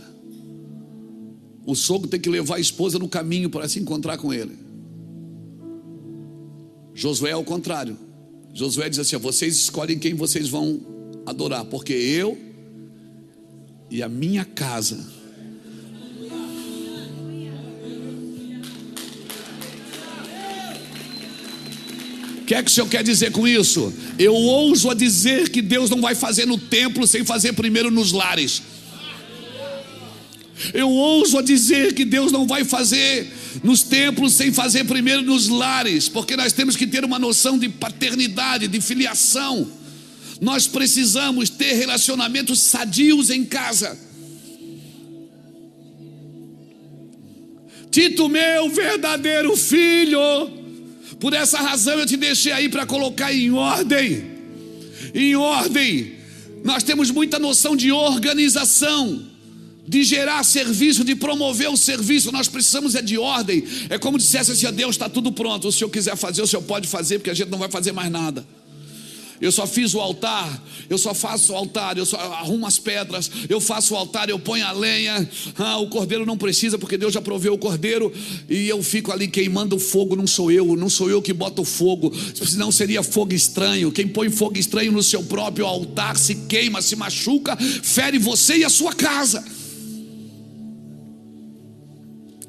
O sogro tem que levar a esposa no caminho para se encontrar com ele. Josué é ao contrário. Josué diz assim: vocês escolhem quem vocês vão adorar, porque eu e a minha casa. O que é que o Senhor quer dizer com isso? Eu ouso a dizer que Deus não vai fazer no templo sem fazer primeiro nos lares. Eu ouso a dizer que Deus não vai fazer nos templos sem fazer primeiro nos lares, porque nós temos que ter uma noção de paternidade, de filiação. Nós precisamos ter relacionamentos sadios em casa. Tito, meu verdadeiro filho, por essa razão eu te deixei aí para colocar em ordem. Em ordem. Nós temos muita noção de organização, de gerar serviço, de promover o serviço. Nós precisamos de ordem. É como dissesse assim: a Deus, está tudo pronto, se o Senhor quiser fazer, o Senhor pode fazer, porque a gente não vai fazer mais nada. Eu só fiz o altar, eu só faço o altar, eu só arrumo as pedras, eu faço o altar, eu ponho a lenha. O cordeiro não precisa, porque Deus já proveu o cordeiro. E eu fico ali queimando o fogo. Não sou eu que boto o fogo, senão seria fogo estranho. Quem põe fogo estranho no seu próprio altar se queima, se machuca, fere você e a sua casa.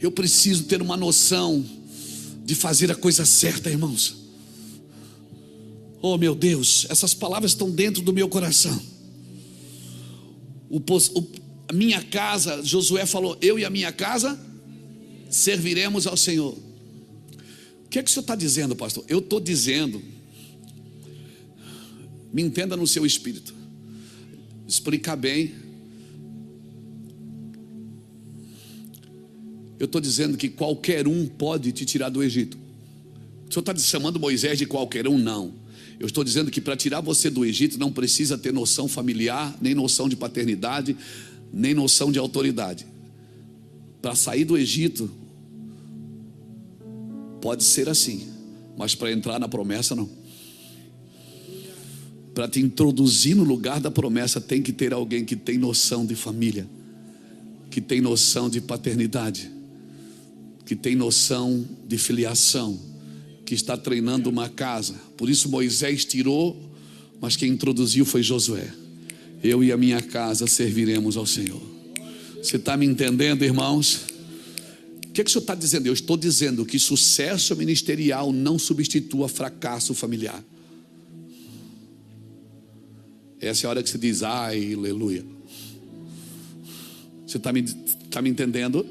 Eu preciso ter uma noção de fazer a coisa certa, irmãos. Oh meu Deus, essas palavras estão dentro do meu coração. A minha casa, Josué falou: eu e a minha casa serviremos ao Senhor. O que é que o senhor está dizendo, pastor? Eu estou dizendo, me entenda no seu espírito, explicar bem. Eu estou dizendo que qualquer um pode te tirar do Egito. O senhor está chamando Moisés de qualquer um? Não. Eu estou dizendo que para tirar você do Egito não precisa ter noção familiar, nem noção de paternidade, nem noção de autoridade. Para sair do Egito pode ser assim, mas para entrar na promessa não. Para te introduzir no lugar da promessa tem que ter alguém que tem noção de família, que tem noção de paternidade, que tem noção de filiação, que está treinando uma casa. Por isso Moisés tirou, mas quem introduziu foi Josué. Eu e a minha casa serviremos ao Senhor. Você está me entendendo, irmãos? O que é que o senhor está dizendo? Eu estou dizendo que sucesso ministerial não substitua fracasso familiar. Essa é a hora que você diz: ai, aleluia. Você está me entendendo?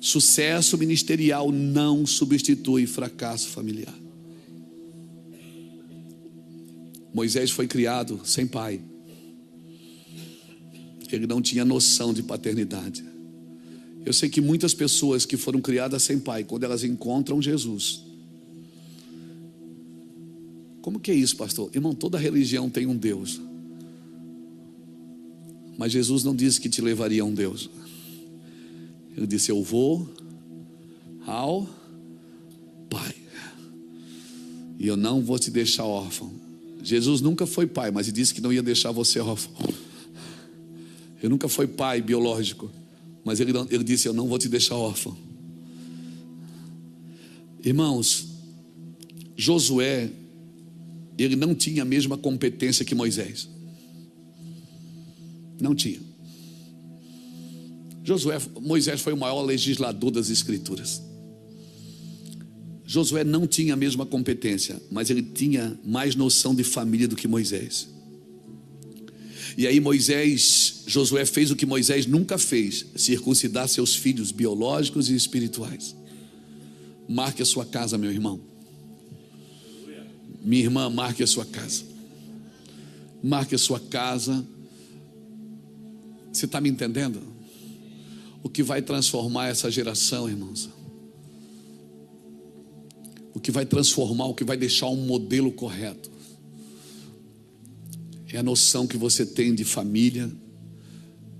Sucesso ministerial não substitui fracasso familiar. Moisés foi criado sem pai. Ele não tinha noção de paternidade. Eu sei que muitas pessoas que foram criadas sem pai, quando elas encontram Jesus, como que é isso, pastor? Irmão, toda religião tem um Deus, mas Jesus não disse que te levaria a um Deus. Ele disse: eu vou ao Pai, e eu não vou te deixar órfão. Jesus nunca foi pai, mas ele disse que não ia deixar você órfão. Ele nunca foi pai biológico, mas ele disse: eu não vou te deixar órfão. Irmãos, Josué, ele não tinha a mesma competência que Moisés. Não tinha. Moisés foi o maior legislador das Escrituras. Josué não tinha a mesma competência, mas ele tinha mais noção de família do que Moisés. E aí Josué fez o que Moisés nunca fez: circuncidar seus filhos biológicos e espirituais. Marque a sua casa, meu irmão. Minha irmã, marque a sua casa. Marque a sua casa. Você está me entendendo? O que vai transformar essa geração, irmãos, o que vai transformar, o que vai deixar um modelo correto, é a noção que você tem de família.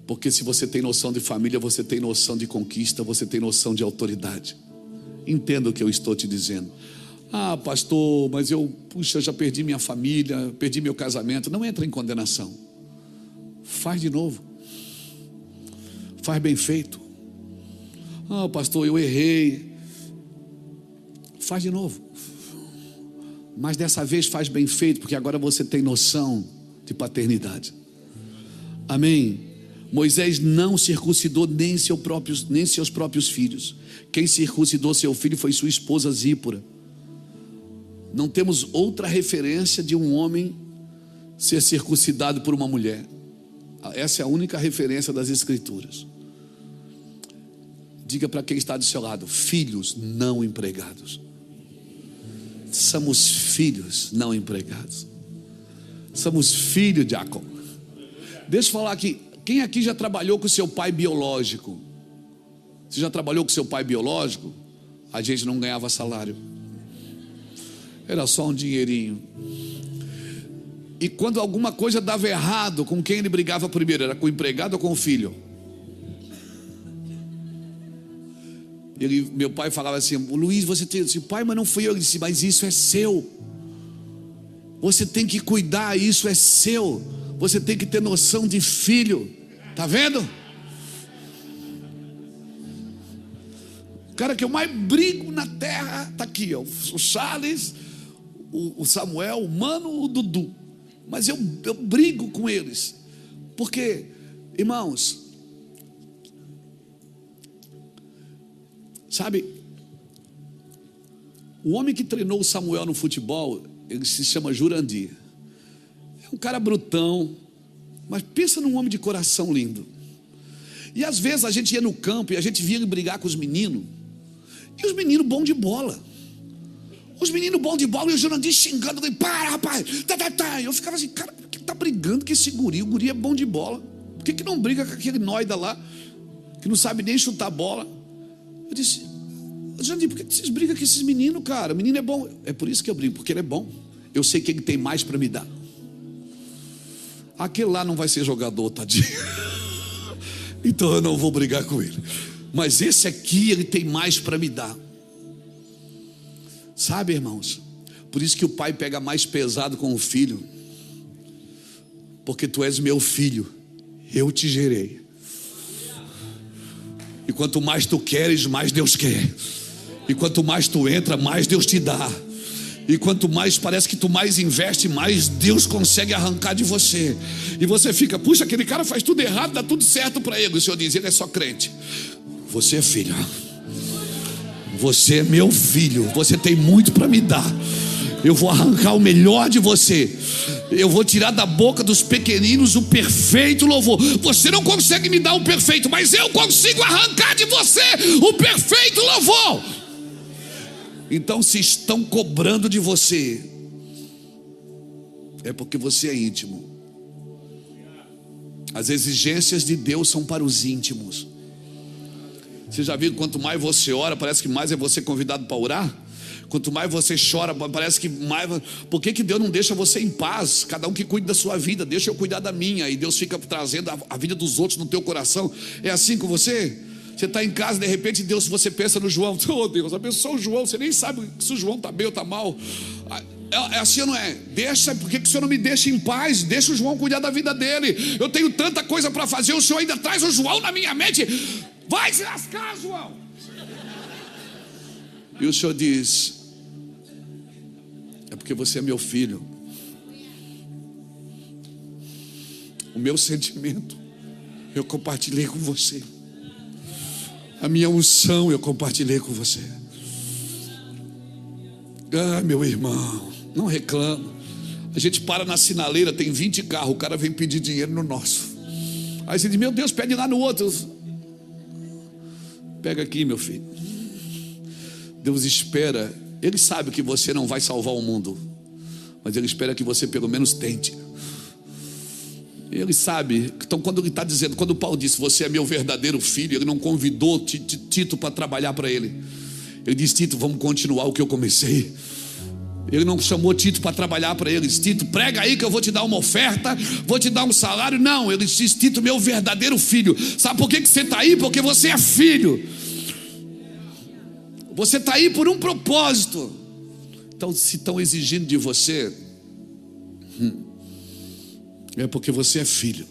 Porque se você tem noção de família, você tem noção de conquista, você tem noção de autoridade. Entenda o que eu estou te dizendo. Ah, pastor, mas eu já perdi minha família, perdi meu casamento. Não entra em condenação. Faz de novo. Faz bem feito. Ah, pastor, eu errei. Faz de novo. Mas dessa vez faz bem feito, porque agora você tem noção de paternidade. Amém? Moisés não circuncidou nem seus próprios filhos. Quem circuncidou seu filho foi sua esposa Zípora. Não temos outra referência de um homem ser circuncidado por uma mulher. Essa é a única referência das Escrituras. Diga para quem está do seu lado: filhos não empregados. Somos filhos não empregados. Somos filhos, Jacob. Deixa eu falar aqui. Quem aqui já trabalhou com seu pai biológico? Você já trabalhou com seu pai biológico? A gente não ganhava salário. Era só um dinheirinho. E quando alguma coisa dava errado, com quem ele brigava primeiro? Era com o empregado ou com o filho? Meu pai falava assim: Luiz, você tem esse pai, mas não fui eu. Ele disse: mas isso é seu. Você tem que cuidar, isso é seu. Você tem que ter noção de filho. Tá vendo? O cara que eu mais brigo na terra tá aqui, ó, o Charles, o Samuel, o Mano, o Dudu. Mas eu brigo com eles. Porque, irmãos, sabe, o homem que treinou o Samuel no futebol, ele se chama Jurandir. É um cara brutão, mas pensa num homem de coração lindo. E às vezes a gente ia no campo e a gente via ele brigar com os meninos. E os meninos bons de bola. Os meninos bons de bola e o Jurandir xingando. Para, rapaz. Eu ficava assim, cara, por que tá brigando com esse guri? O guri é bom de bola. Por que não briga com aquele noida lá, que não sabe nem chutar bola? Eu disse, Jurandir, por que vocês brigam com esses meninos, cara? O menino é bom. É por isso que eu brigo, porque ele é bom. Eu sei que ele tem mais para me dar. Aquele lá não vai ser jogador, tadinho. Então eu não vou brigar com ele. Mas esse aqui, ele tem mais para me dar. Sabe, irmãos? Por isso que o pai pega mais pesado com o filho. Porque tu és meu filho, eu te gerei. E quanto mais tu queres, mais Deus quer. E quanto mais tu entra, mais Deus te dá. E quanto mais parece que tu mais investe, mais Deus consegue arrancar de você. E você fica, puxa, aquele cara faz tudo errado, dá tudo certo para ele. O Senhor diz, ele é só crente. Você é filho. Você é meu filho. Você tem muito para me dar. Eu vou arrancar o melhor de você. Eu vou tirar da boca dos pequeninos o perfeito louvor. Você não consegue me dar o perfeito, mas eu consigo arrancar de você o perfeito louvor. Então, se estão cobrando de você, é porque você é íntimo. As exigências de Deus são para os íntimos. Você já viu, quanto mais você ora, parece que mais é você convidado para orar? Quanto mais você chora, parece que mais... Por que Deus não deixa você em paz? Cada um que cuide da sua vida, deixa eu cuidar da minha. E Deus fica trazendo a vida dos outros no teu coração. É assim com você? Você está em casa, de repente Deus, você pensa no João. Oh Deus, abençoa o João. Você nem sabe se o João está bem ou está mal. É assim ou não é? Deixa, por que o Senhor não me deixa em paz? Deixa o João cuidar da vida dele. Eu tenho tanta coisa para fazer, o Senhor ainda traz o João na minha mente. Vai se lascar, João. E o Senhor diz, é porque você é meu filho. O meu sentimento eu compartilhei com você. A minha unção eu compartilhei com você. Ah, meu irmão, não reclama. A gente para na sinaleira, tem 20 carros, o cara vem pedir dinheiro no nosso. Aí você diz, meu Deus, pede lá no outro. Pega aqui, meu filho. Deus espera, Ele sabe que você não vai salvar o mundo, mas Ele espera que você pelo menos tente. Ele sabe. Então quando Ele está dizendo, quando Paulo disse, você é meu verdadeiro filho, Ele não convidou Tito para trabalhar para ele. Ele disse, Tito, vamos continuar o que eu comecei. Ele não chamou Tito para trabalhar para ele. Ele disse, Tito, prega aí que eu vou te dar uma oferta, vou te dar um salário. Não, ele disse, Tito, meu verdadeiro filho. Sabe por que você está aí? Porque você é filho. Você está aí por um propósito. Então, se estão exigindo de você, é porque você é filho.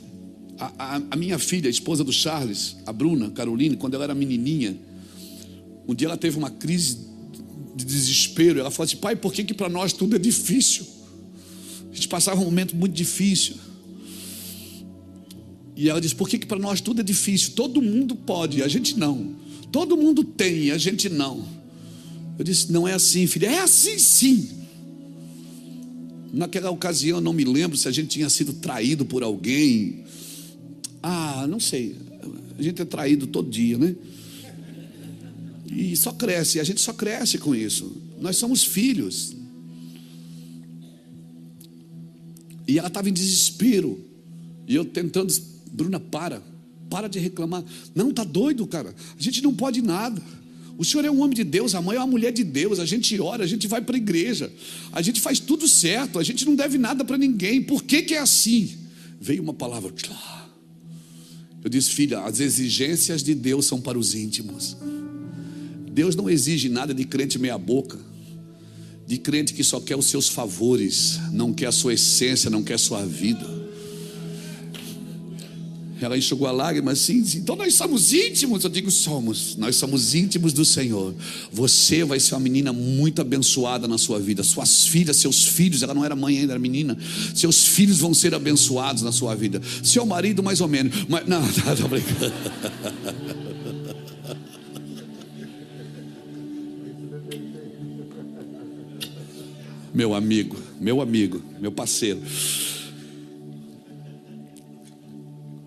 A minha filha, a esposa do Charles, a Bruna Caroline, quando ela era menininha, um dia ela teve uma crise de desespero. Ela falou assim, pai, por que para nós tudo é difícil? A gente passava um momento muito difícil. E ela disse, por que para nós tudo é difícil? Todo mundo pode, a gente não. Todo mundo tem, a gente não. Eu disse, não é assim, filha. É assim sim. Naquela ocasião eu não me lembro se a gente tinha sido traído por alguém. Não sei. A gente é traído todo dia, né? E só cresce, a gente só cresce com isso. Nós somos filhos. E ela estava em desespero. E eu tentando, Bruna, para de reclamar. Não, tá doido, cara. A gente não pode nada. O senhor é um homem de Deus, a mãe é uma mulher de Deus. A gente ora, a gente vai para a igreja, a gente faz tudo certo, a gente não deve nada para ninguém. Por que é assim? Veio uma palavra. Eu disse, filha, as exigências de Deus são para os íntimos. Deus não exige nada de crente meia boca. de crente que só quer os seus favores, não quer a sua essência, não quer a sua vida. Ela enxugou a lágrima assim, disse: então nós somos íntimos. Eu digo: somos, nós somos íntimos do Senhor. Você vai ser uma menina muito abençoada na sua vida. Suas filhas, seus filhos, ela não era mãe ainda, era menina. Seus filhos vão ser abençoados na sua vida. Seu marido mais ou menos, mas não, tá brincando. Meu amigo, meu parceiro.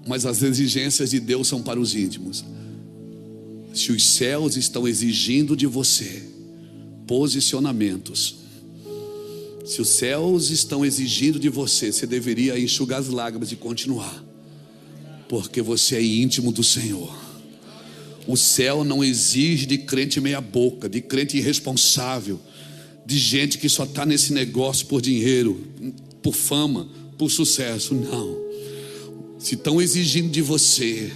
Mas as exigências de Deus são para os íntimos. Se os céus estão exigindo de você posicionamentos, se os céus estão exigindo de você, você deveria enxugar as lágrimas e continuar, porque você é íntimo do Senhor. O céu não exige de crente meia boca, de crente irresponsável, de gente que só está nesse negócio por dinheiro, por fama, por sucesso. Não. Se estão exigindo de você,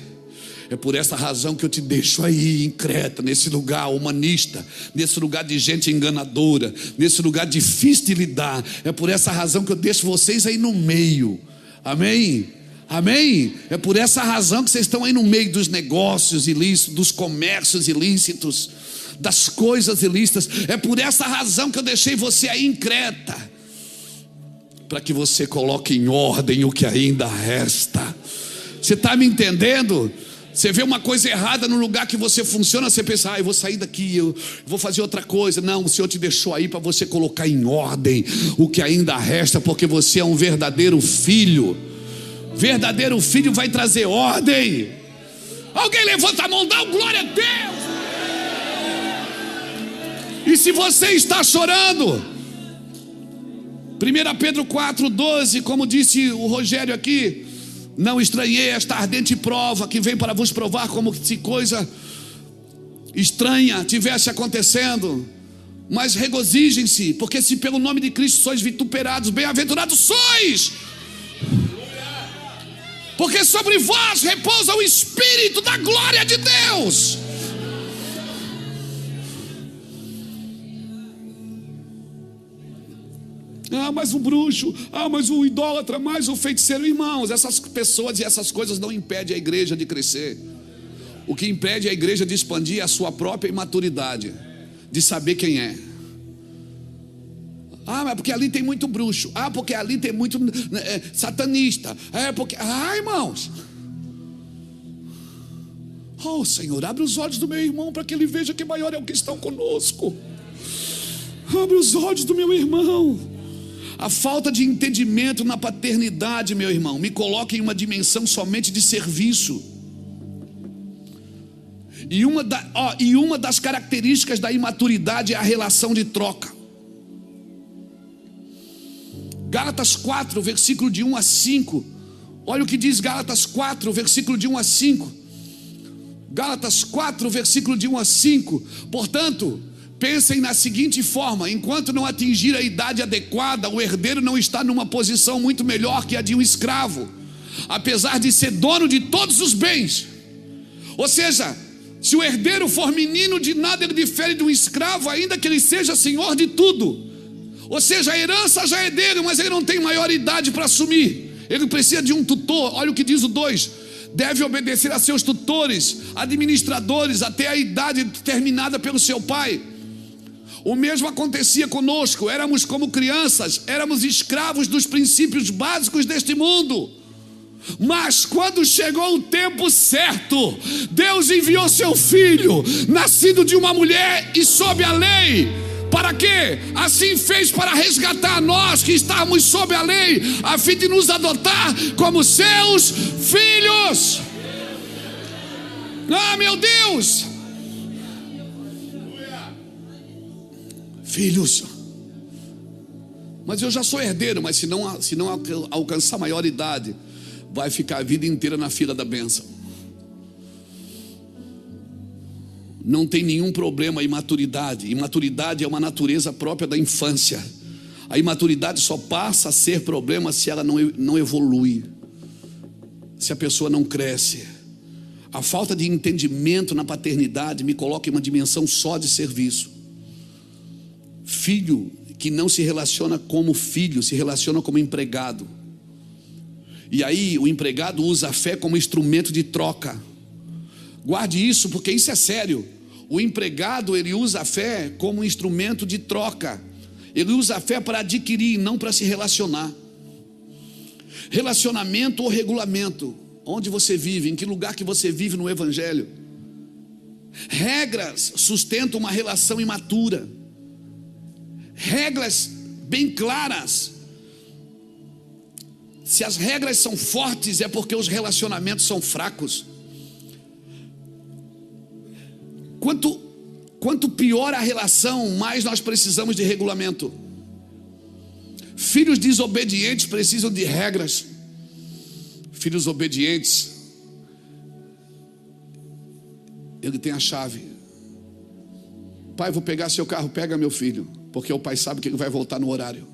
é por essa razão que eu te deixo aí em Creta, nesse lugar humanista, nesse lugar de gente enganadora, nesse lugar difícil de lidar. É por essa razão que eu deixo vocês aí no meio. Amém? Amém? É por essa razão que vocês estão aí no meio dos negócios ilícitos, dos comércios ilícitos, das coisas ilícitas. É por essa razão que eu deixei você aí em Creta, para que você coloque em ordem o que ainda resta. Você está me entendendo? Você vê uma coisa errada no lugar que você funciona, você pensa: eu vou sair daqui, eu vou fazer outra coisa. Não, o Senhor te deixou aí para você colocar em ordem o que ainda resta, porque você é um verdadeiro filho. Verdadeiro filho vai trazer ordem. Alguém levanta a mão, dá glória a Deus. E se você está chorando, 1 Pedro 4,12, como disse o Rogério aqui: não estranhei esta ardente prova que vem para vos provar, como se coisa estranha tivesse acontecendo. Mas regozijem-se, porque se pelo nome de Cristo sois vituperados, bem-aventurados sois, porque sobre vós repousa o Espírito da glória de Deus. Mas o bruxo, mas o idólatra, mas o feiticeiro. Irmãos, essas pessoas e essas coisas não impedem a igreja de crescer. O que impede a igreja de expandir é a sua própria imaturidade, de saber quem é. Mas porque ali tem muito bruxo. Porque ali tem muito satanista. Porque... irmãos, Senhor, abre os olhos do meu irmão para que ele veja que maior é o que estão conosco. Abre os olhos do meu irmão. A falta de entendimento na paternidade, meu irmão, me coloca em uma dimensão somente de serviço. E uma das características da imaturidade é a relação de troca. Gálatas 4, versículo de 1 a 5. Olha o que diz Gálatas 4, versículo de 1 a 5. Gálatas 4, versículo de 1 a 5. Portanto, pensem na seguinte forma: enquanto não atingir a idade adequada, o herdeiro não está numa posição muito melhor que a de um escravo, apesar de ser dono de todos os bens. Ou seja, se o herdeiro for menino, de nada ele difere de um escravo, ainda que ele seja senhor de tudo. Ou seja, a herança já é dele, mas ele não tem maioridade para assumir. Ele precisa de um tutor. Olha o que diz o 2: deve obedecer a seus tutores, administradores, até a idade determinada pelo seu pai. O mesmo acontecia conosco. Éramos como crianças, éramos escravos dos princípios básicos deste mundo. Mas quando chegou o tempo certo, Deus enviou seu filho, nascido de uma mulher e sob a lei. Para quê? Assim fez para resgatar nós que estávamos sob a lei, a fim de nos adotar como seus filhos. Meu Deus! Filhos. Mas eu já sou herdeiro. Mas se não alcançar maior idade, vai ficar a vida inteira na fila da bênção. Não tem nenhum problema a imaturidade. Imaturidade é uma natureza própria da infância. A imaturidade só passa a ser problema se ela não evolui, se a pessoa não cresce. A falta de entendimento na paternidade me coloca em uma dimensão só de serviço. Filho que não se relaciona como filho, se relaciona como empregado. E aí o empregado usa a fé como instrumento de troca. Guarde isso, porque isso é sério. O empregado, ele usa a fé como instrumento de troca. Ele usa a fé para adquirir, não para se relacionar. Relacionamento ou regulamento? Onde você vive, em que lugar que você vive no Evangelho? Regras sustentam uma relação imatura. Regras bem claras. Se as regras são fortes, é porque os relacionamentos são fracos. Quanto pior a relação, mais nós precisamos de regulamento. Filhos desobedientes precisam de regras. Filhos obedientes, ele tem a chave. Pai, vou pegar seu carro, pega meu filho, porque o pai sabe que ele vai voltar no horário.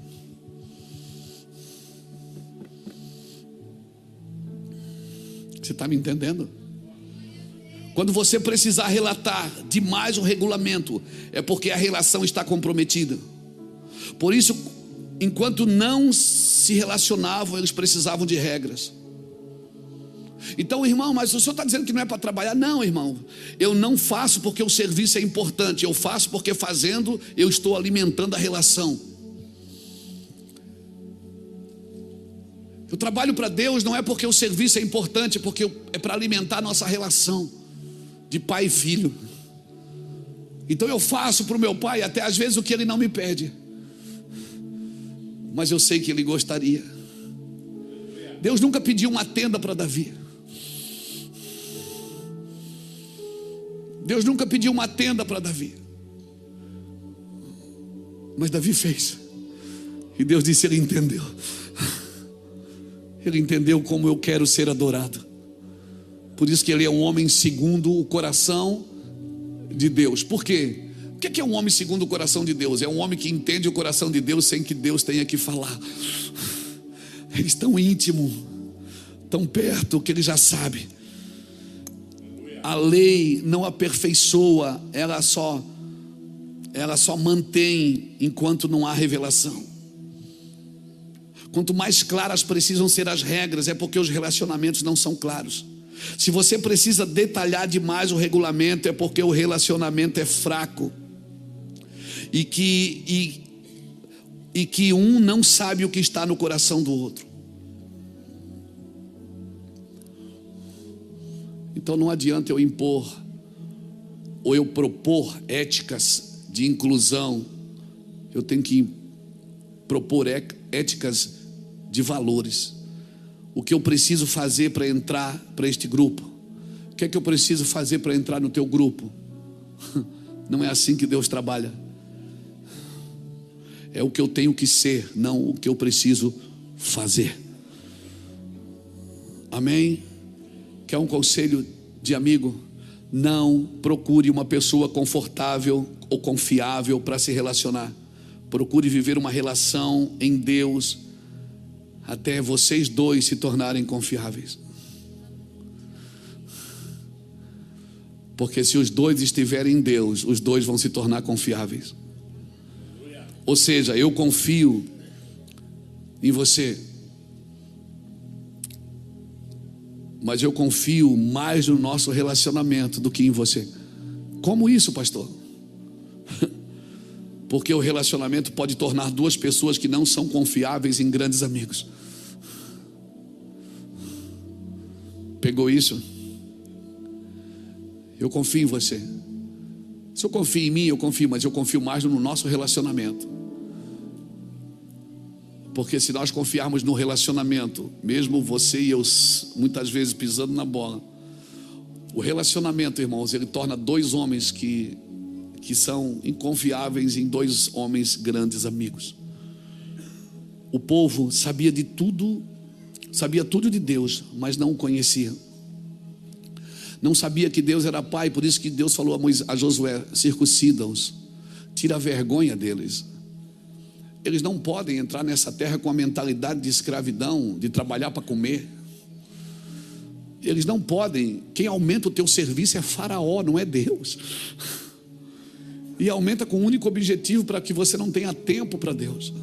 Você está me entendendo? Quando você precisar relatar demais o regulamento, é porque a relação está comprometida. Por isso, enquanto não se relacionavam, eles precisavam de regras. Então, irmão, mas o senhor está dizendo que não é para trabalhar? Não, irmão, eu não faço porque o serviço é importante. Eu faço porque fazendo eu estou alimentando a relação. Eu trabalho para Deus não é porque o serviço é importante, porque é para alimentar a nossa relação de pai e filho. Então eu faço para o meu pai até às vezes o que ele não me pede, mas eu sei que ele gostaria. Deus nunca pediu uma tenda para Davi. Deus nunca pediu uma tenda para Davi, mas Davi fez. E Deus disse, ele entendeu. Ele entendeu como eu quero ser adorado. Por isso que ele é um homem segundo o coração de Deus. Por quê? O que é um homem segundo o coração de Deus? É um homem que entende o coração de Deus sem que Deus tenha que falar. Eles estão íntimo, tão perto que ele já sabe. A lei não aperfeiçoa, ela só mantém enquanto não há revelação. Quanto mais claras precisam ser as regras, é porque os relacionamentos não são claros. Se você precisa detalhar demais o regulamento, é porque o relacionamento é fraco. E que um não sabe o que está no coração do outro. Então não adianta eu impor ou eu propor éticas de inclusão. Eu tenho que propor éticas de valores. O que eu preciso fazer para entrar para este grupo? O que é que eu preciso fazer para entrar no teu grupo? Não é assim que Deus trabalha. É o que eu tenho que ser, não o que eu preciso fazer. Amém? Quer um conselho de amigo? Não procure uma pessoa confortável ou confiável para se relacionar. Procure viver uma relação em Deus até vocês dois se tornarem confiáveis. Porque se os dois estiverem em Deus, os dois vão se tornar confiáveis. Ou seja, eu confio em você, mas eu confio mais no nosso relacionamento do que em você. Como isso, pastor? Porque o relacionamento pode tornar duas pessoas que não são confiáveis em grandes amigos. Pegou isso? Eu confio em você. Se eu confio em mim, eu confio, mas eu confio mais no nosso relacionamento. Porque se nós confiarmos no relacionamento, mesmo você e eu muitas vezes pisando na bola, o relacionamento, irmãos, ele torna dois homens que são inconfiáveis em dois homens grandes amigos. O povo sabia de tudo, sabia tudo de Deus, mas não o conhecia. Não sabia que Deus era pai, por isso que Deus falou a Josué: circuncida-os, tira a vergonha deles. Eles não podem entrar nessa terra com a mentalidade de escravidão, de trabalhar para comer. Eles não podem. Quem aumenta o teu serviço é Faraó, não é Deus. E aumenta com um único objetivo, para que você não tenha tempo para Deus.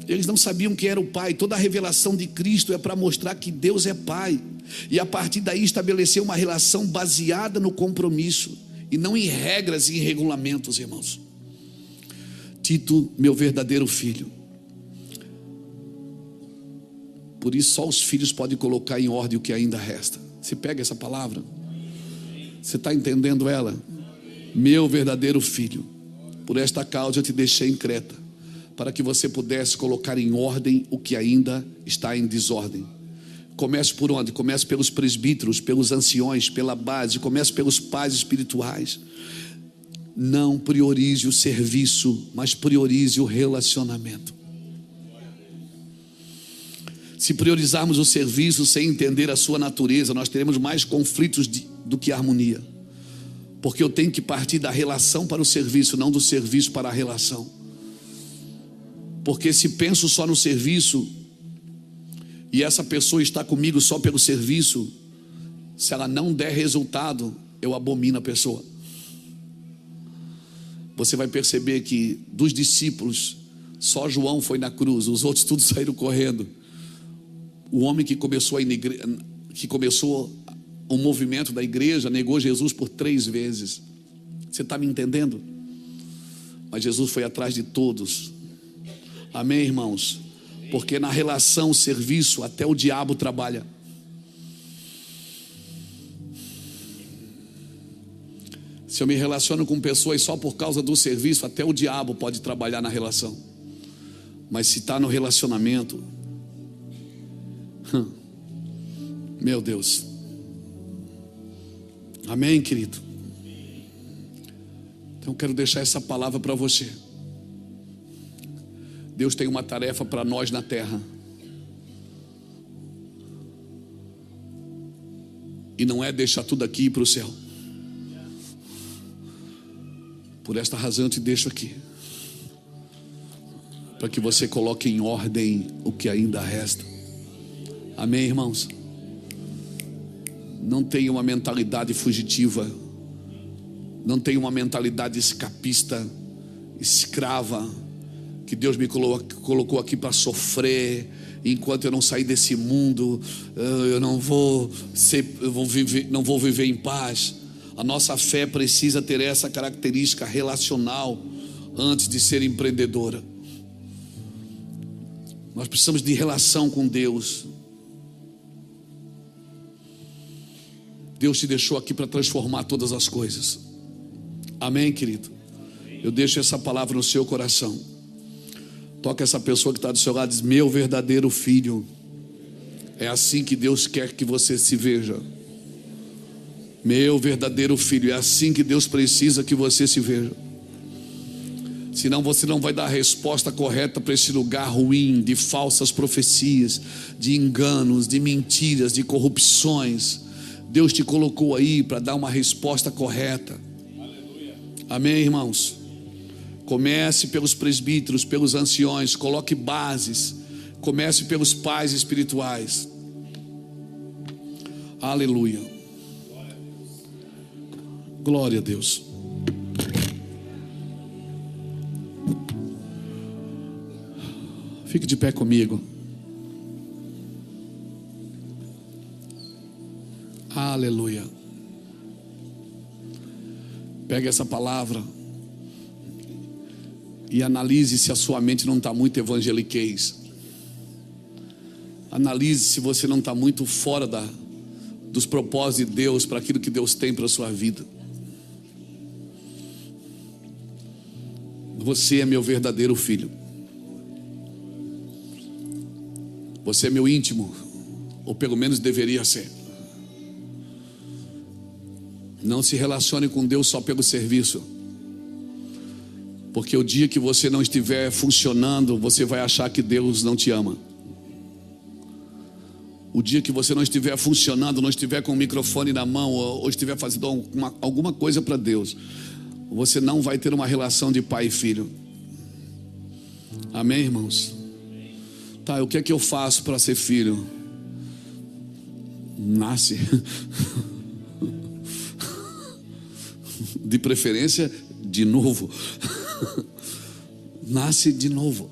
Eles não sabiam que era o Pai. Toda a revelação de Cristo é para mostrar que Deus é Pai. E a partir daí estabelecer uma relação baseada no compromisso, e não em regras e em regulamentos, irmãos. Tito, meu verdadeiro filho. Por isso só os filhos podem colocar em ordem o que ainda resta. Você pega essa palavra? Você está entendendo ela? Meu verdadeiro filho, por esta causa eu te deixei em Creta, para que você pudesse colocar em ordem o que ainda está em desordem. Comece por onde? Comece pelos presbíteros, pelos anciões, pela base. Comece pelos pais espirituais. Não priorize o serviço, mas priorize o relacionamento. Se priorizarmos o serviço sem entender a sua natureza, nós teremos mais conflitos do que harmonia. Porque eu tenho que partir da relação para o serviço, não do serviço para a relação. Porque se penso só no serviço, e essa pessoa está comigo só pelo serviço, se ela não der resultado, eu abomino a pessoa. Você vai perceber que dos discípulos, só João foi na cruz, os outros todos saíram correndo. O homem que começou o movimento da igreja negou Jesus por 3 vezes. Você está me entendendo? Mas Jesus foi atrás de todos. Amém, irmãos? Porque na relação, serviço, até o diabo trabalha. Se eu me relaciono com pessoas só por causa do serviço, até o diabo pode trabalhar na relação. Mas se está no relacionamento, meu Deus. Amém, querido? Então eu quero deixar essa palavra para você. Deus tem uma tarefa para nós na terra. E não é deixar tudo aqui e ir para o céu. Por esta razão eu te deixo aqui, para que você coloque em ordem o que ainda resta. Amém, irmãos? Não tenha uma mentalidade fugitiva. Não tenha uma mentalidade escapista, escrava, que Deus me colocou aqui para sofrer. Enquanto eu não sair desse mundo, eu não vou viver em paz. A nossa fé precisa ter essa característica relacional antes de ser empreendedora. Nós precisamos de relação com Deus. Deus te deixou aqui para transformar todas as coisas. Amém, querido? Eu deixo essa palavra no seu coração. Toca essa pessoa que está do seu lado e diz: meu verdadeiro filho. É assim que Deus quer que você se veja. Meu verdadeiro filho. É assim que Deus precisa que você se veja. Senão você não vai dar a resposta correta para esse lugar ruim de falsas profecias, de enganos, de mentiras, de corrupções. Deus te colocou aí para dar uma resposta correta. Aleluia. Amém, irmãos? Comece pelos presbíteros, pelos anciões, coloque bases. Comece pelos pais espirituais. Aleluia. Glória a Deus. Fique de pé comigo. Aleluia. Pegue essa palavra e analise se a sua mente não está muito evangeliquez. Analise se você não está muito fora dos propósitos de Deus para aquilo que Deus tem para a sua vida. Você é meu verdadeiro filho. Você é meu íntimo, ou pelo menos deveria ser. Não se relacione com Deus só pelo serviço, porque o dia que você não estiver funcionando, você vai achar que Deus não te ama. O dia que você não estiver funcionando, não estiver com o microfone na mão, ou estiver fazendo alguma coisa para Deus, você não vai ter uma relação de pai e filho. Amém, irmãos? Tá, o que é que eu faço para ser filho? Nasce. De preferência, de novo. Nasce de novo.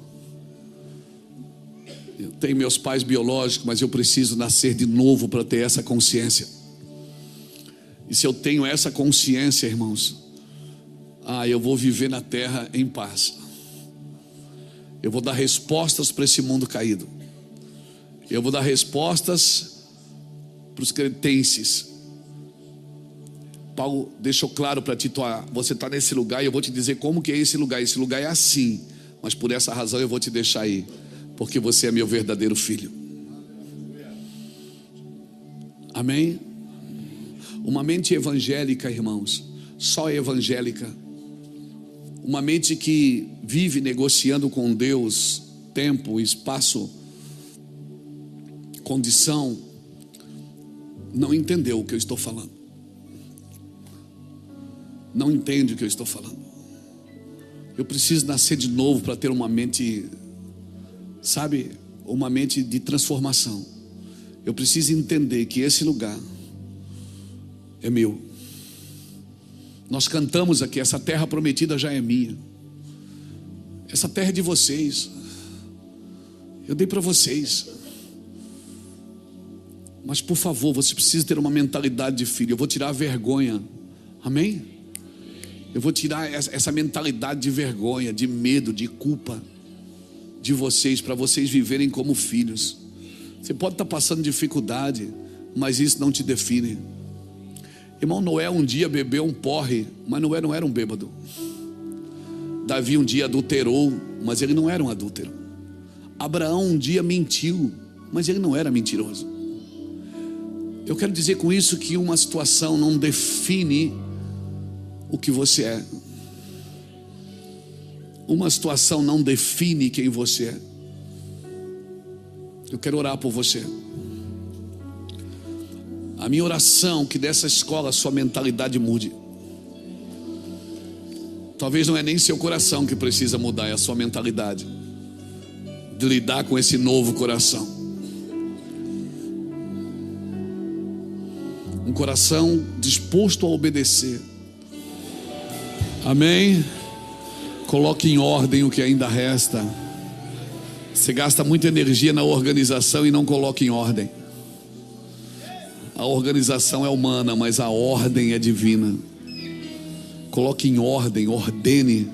Eu tenho meus pais biológicos, mas eu preciso nascer de novo para ter essa consciência. E se eu tenho essa consciência, irmãos, eu vou viver na terra em paz. Eu vou dar respostas para esse mundo caído. Eu vou dar respostas para os cretenses. Paulo deixou claro para Tito: você está nesse lugar e eu vou te dizer como que é esse lugar. Esse lugar é assim, mas por essa razão eu vou te deixar aí, porque você é meu verdadeiro filho. Amém? Uma mente evangélica, irmãos, só evangélica, uma mente que vive negociando com Deus tempo, espaço, condição, não entendeu o que eu estou falando. Não entende o que eu estou falando. Eu preciso nascer de novo para ter uma mente, sabe, uma mente de transformação. Eu preciso entender que esse lugar é meu. Nós cantamos aqui: essa terra prometida já é minha. Essa terra é de vocês. Eu dei para vocês. Mas por favor, você precisa ter uma mentalidade de filho. Eu vou tirar a vergonha. Amém? Eu vou tirar essa mentalidade de vergonha, de medo, de culpa de vocês, para vocês viverem como filhos. Você pode estar passando dificuldade, mas isso não te define. Irmão, Noé um dia bebeu um porre, mas Noé não era um bêbado. Davi um dia adulterou, mas ele não era um adúltero. Abraão um dia mentiu, mas ele não era mentiroso. Eu quero dizer com isso que uma situação não define o que você é. Uma situação não define quem você é. Eu quero orar por você. A minha oração é que dessa escola sua mentalidade mude. Talvez não é nem seu coração que precisa mudar, é a sua mentalidade de lidar com esse novo coração. Um coração disposto a obedecer. Amém? Coloque em ordem o que ainda resta. Você gasta muita energia na organização e não coloca em ordem. A organização é humana, mas a ordem é divina. Coloque em ordem, ordene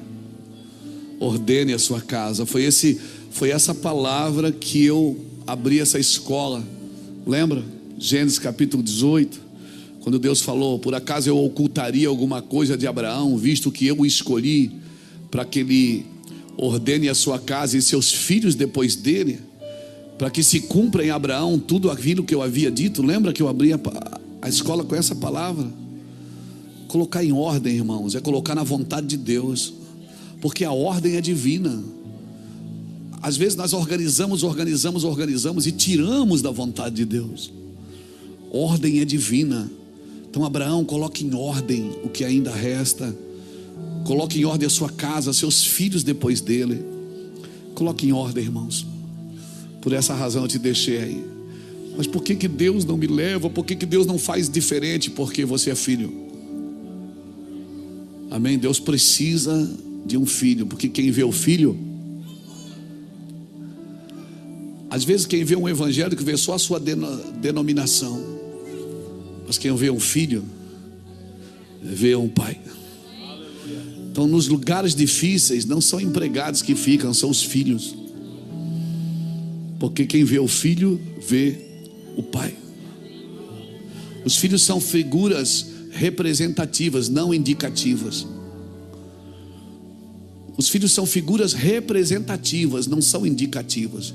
a sua casa. Foi essa palavra que eu abri essa escola. Lembra? Gênesis capítulo 18, quando Deus falou: por acaso eu ocultaria alguma coisa de Abraão, visto que eu o escolhi para que ele ordene a sua casa e seus filhos depois dele, para que se cumpra em Abraão tudo aquilo que eu havia dito. Lembra que eu abri a escola com essa palavra? Colocar em ordem, irmãos, é colocar na vontade de Deus, porque a ordem é divina. Às vezes nós organizamos e tiramos da vontade de Deus. Ordem é divina. Então Abraão, coloque em ordem o que ainda resta. Coloque em ordem a sua casa, seus filhos depois dele. Coloque em ordem, irmãos. Por essa razão eu te deixei aí. Mas por que Deus não me leva? Por que Deus não faz diferente? Porque você é filho. Amém? Deus precisa de um filho, porque quem vê o filho, às vezes quem vê um evangélico vê só a sua denominação, mas quem vê um filho vê um pai. Então nos lugares difíceis não são empregados que ficam, são os filhos, porque quem vê o filho vê o pai. Os filhos são figuras representativas, não indicativas. Os filhos são figuras representativas, não são indicativas.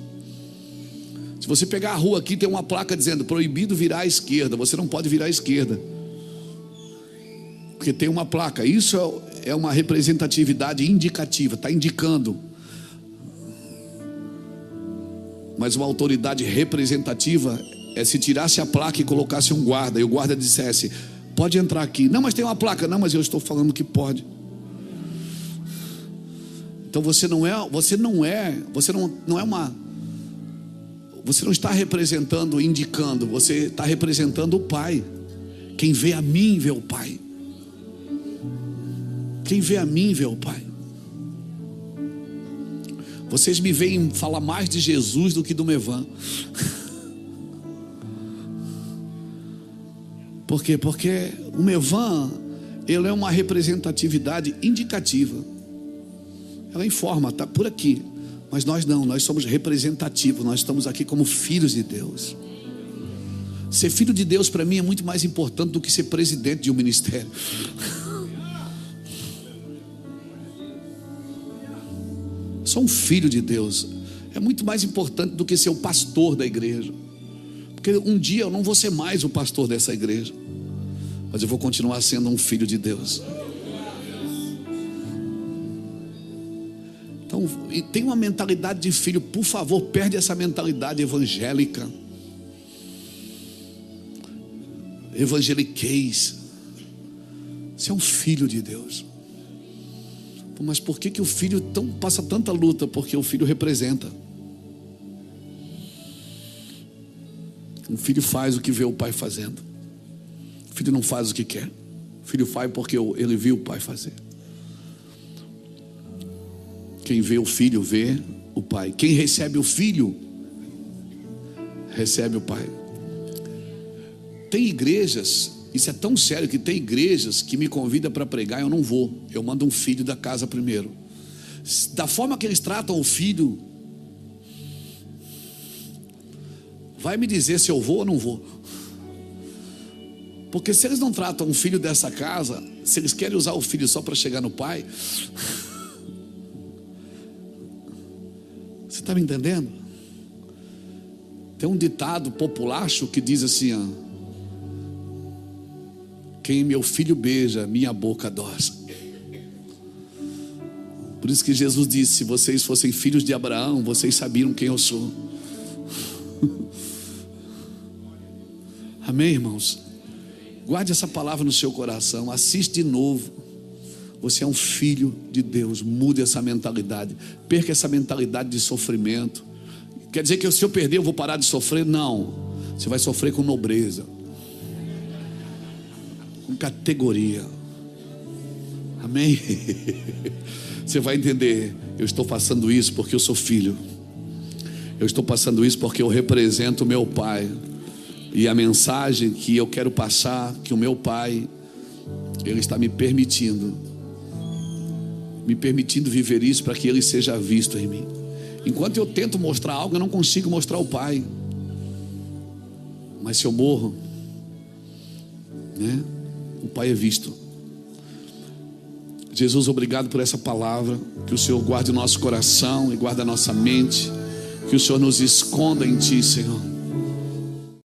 Se você pegar a rua aqui, tem uma placa dizendo: proibido virar à esquerda. Você não pode virar à esquerda, porque tem uma placa. Isso é uma representatividade indicativa, está indicando. Mas uma autoridade representativa é se tirasse a placa e colocasse um guarda, e o guarda dissesse: pode entrar aqui. Não, mas tem uma placa. Não, mas eu estou falando que pode. Então você não está representando, indicando. Você está representando o Pai. Quem vê a mim vê o Pai. Quem vê a mim, vê o Pai. Vocês me veem falar mais de Jesus do que do Mevan. Por quê? Porque o Mevan, ele é uma representatividade indicativa. Ela informa, está por aqui. Mas nós não, nós somos representativos. Nós estamos aqui como filhos de Deus. Ser filho de Deus para mim é muito mais importante do que ser presidente de um ministério. Sou um filho de Deus. É muito mais importante do que ser o pastor da igreja. Porque um dia eu não vou ser mais o pastor dessa igreja, mas eu vou continuar sendo um filho de Deus. Então, tem uma mentalidade de filho. Por favor, perde essa mentalidade evangélica. Evangeliqueis. Você é um filho de Deus. Mas por que o filho passa tanta luta? Porque o filho representa. O filho faz o que vê o pai fazendo. O filho não faz o que quer. O filho faz porque ele viu o pai fazer. Quem vê o filho vê o pai. Quem recebe o filho recebe o pai. Tem igrejas, isso é tão sério que tem igrejas que me convidam para pregar, eu não vou. Eu mando um filho da casa primeiro. Da forma que eles tratam o filho, vai me dizer se eu vou ou não vou. Porque se eles não tratam um filho dessa casa, se eles querem usar o filho só para chegar no pai, você está me entendendo? Tem um ditado populacho que diz assim, ó: quem meu filho beija, minha boca adoça. Por isso que Jesus disse: se vocês fossem filhos de Abraão, vocês sabiam quem eu sou. Amém, irmãos? Guarde essa palavra no seu coração. Assiste de novo. Você é um filho de Deus. Mude essa mentalidade. Perca essa mentalidade de sofrimento. Quer dizer que se eu perder eu vou parar de sofrer? Não. Você vai sofrer com nobreza, com categoria. Amém? Você vai entender: eu estou passando isso porque eu sou filho. Eu estou passando isso porque eu represento o meu pai. E a mensagem que eu quero passar, que o meu pai, ele está me permitindo viver isso para que ele seja visto em mim. Enquanto eu tento mostrar algo, eu não consigo mostrar o pai. Mas se eu morro, né, o pai é visto. Jesus, obrigado por essa palavra. Que o Senhor guarde o nosso coração e guarde a nossa mente. Que o Senhor nos esconda em Ti, Senhor.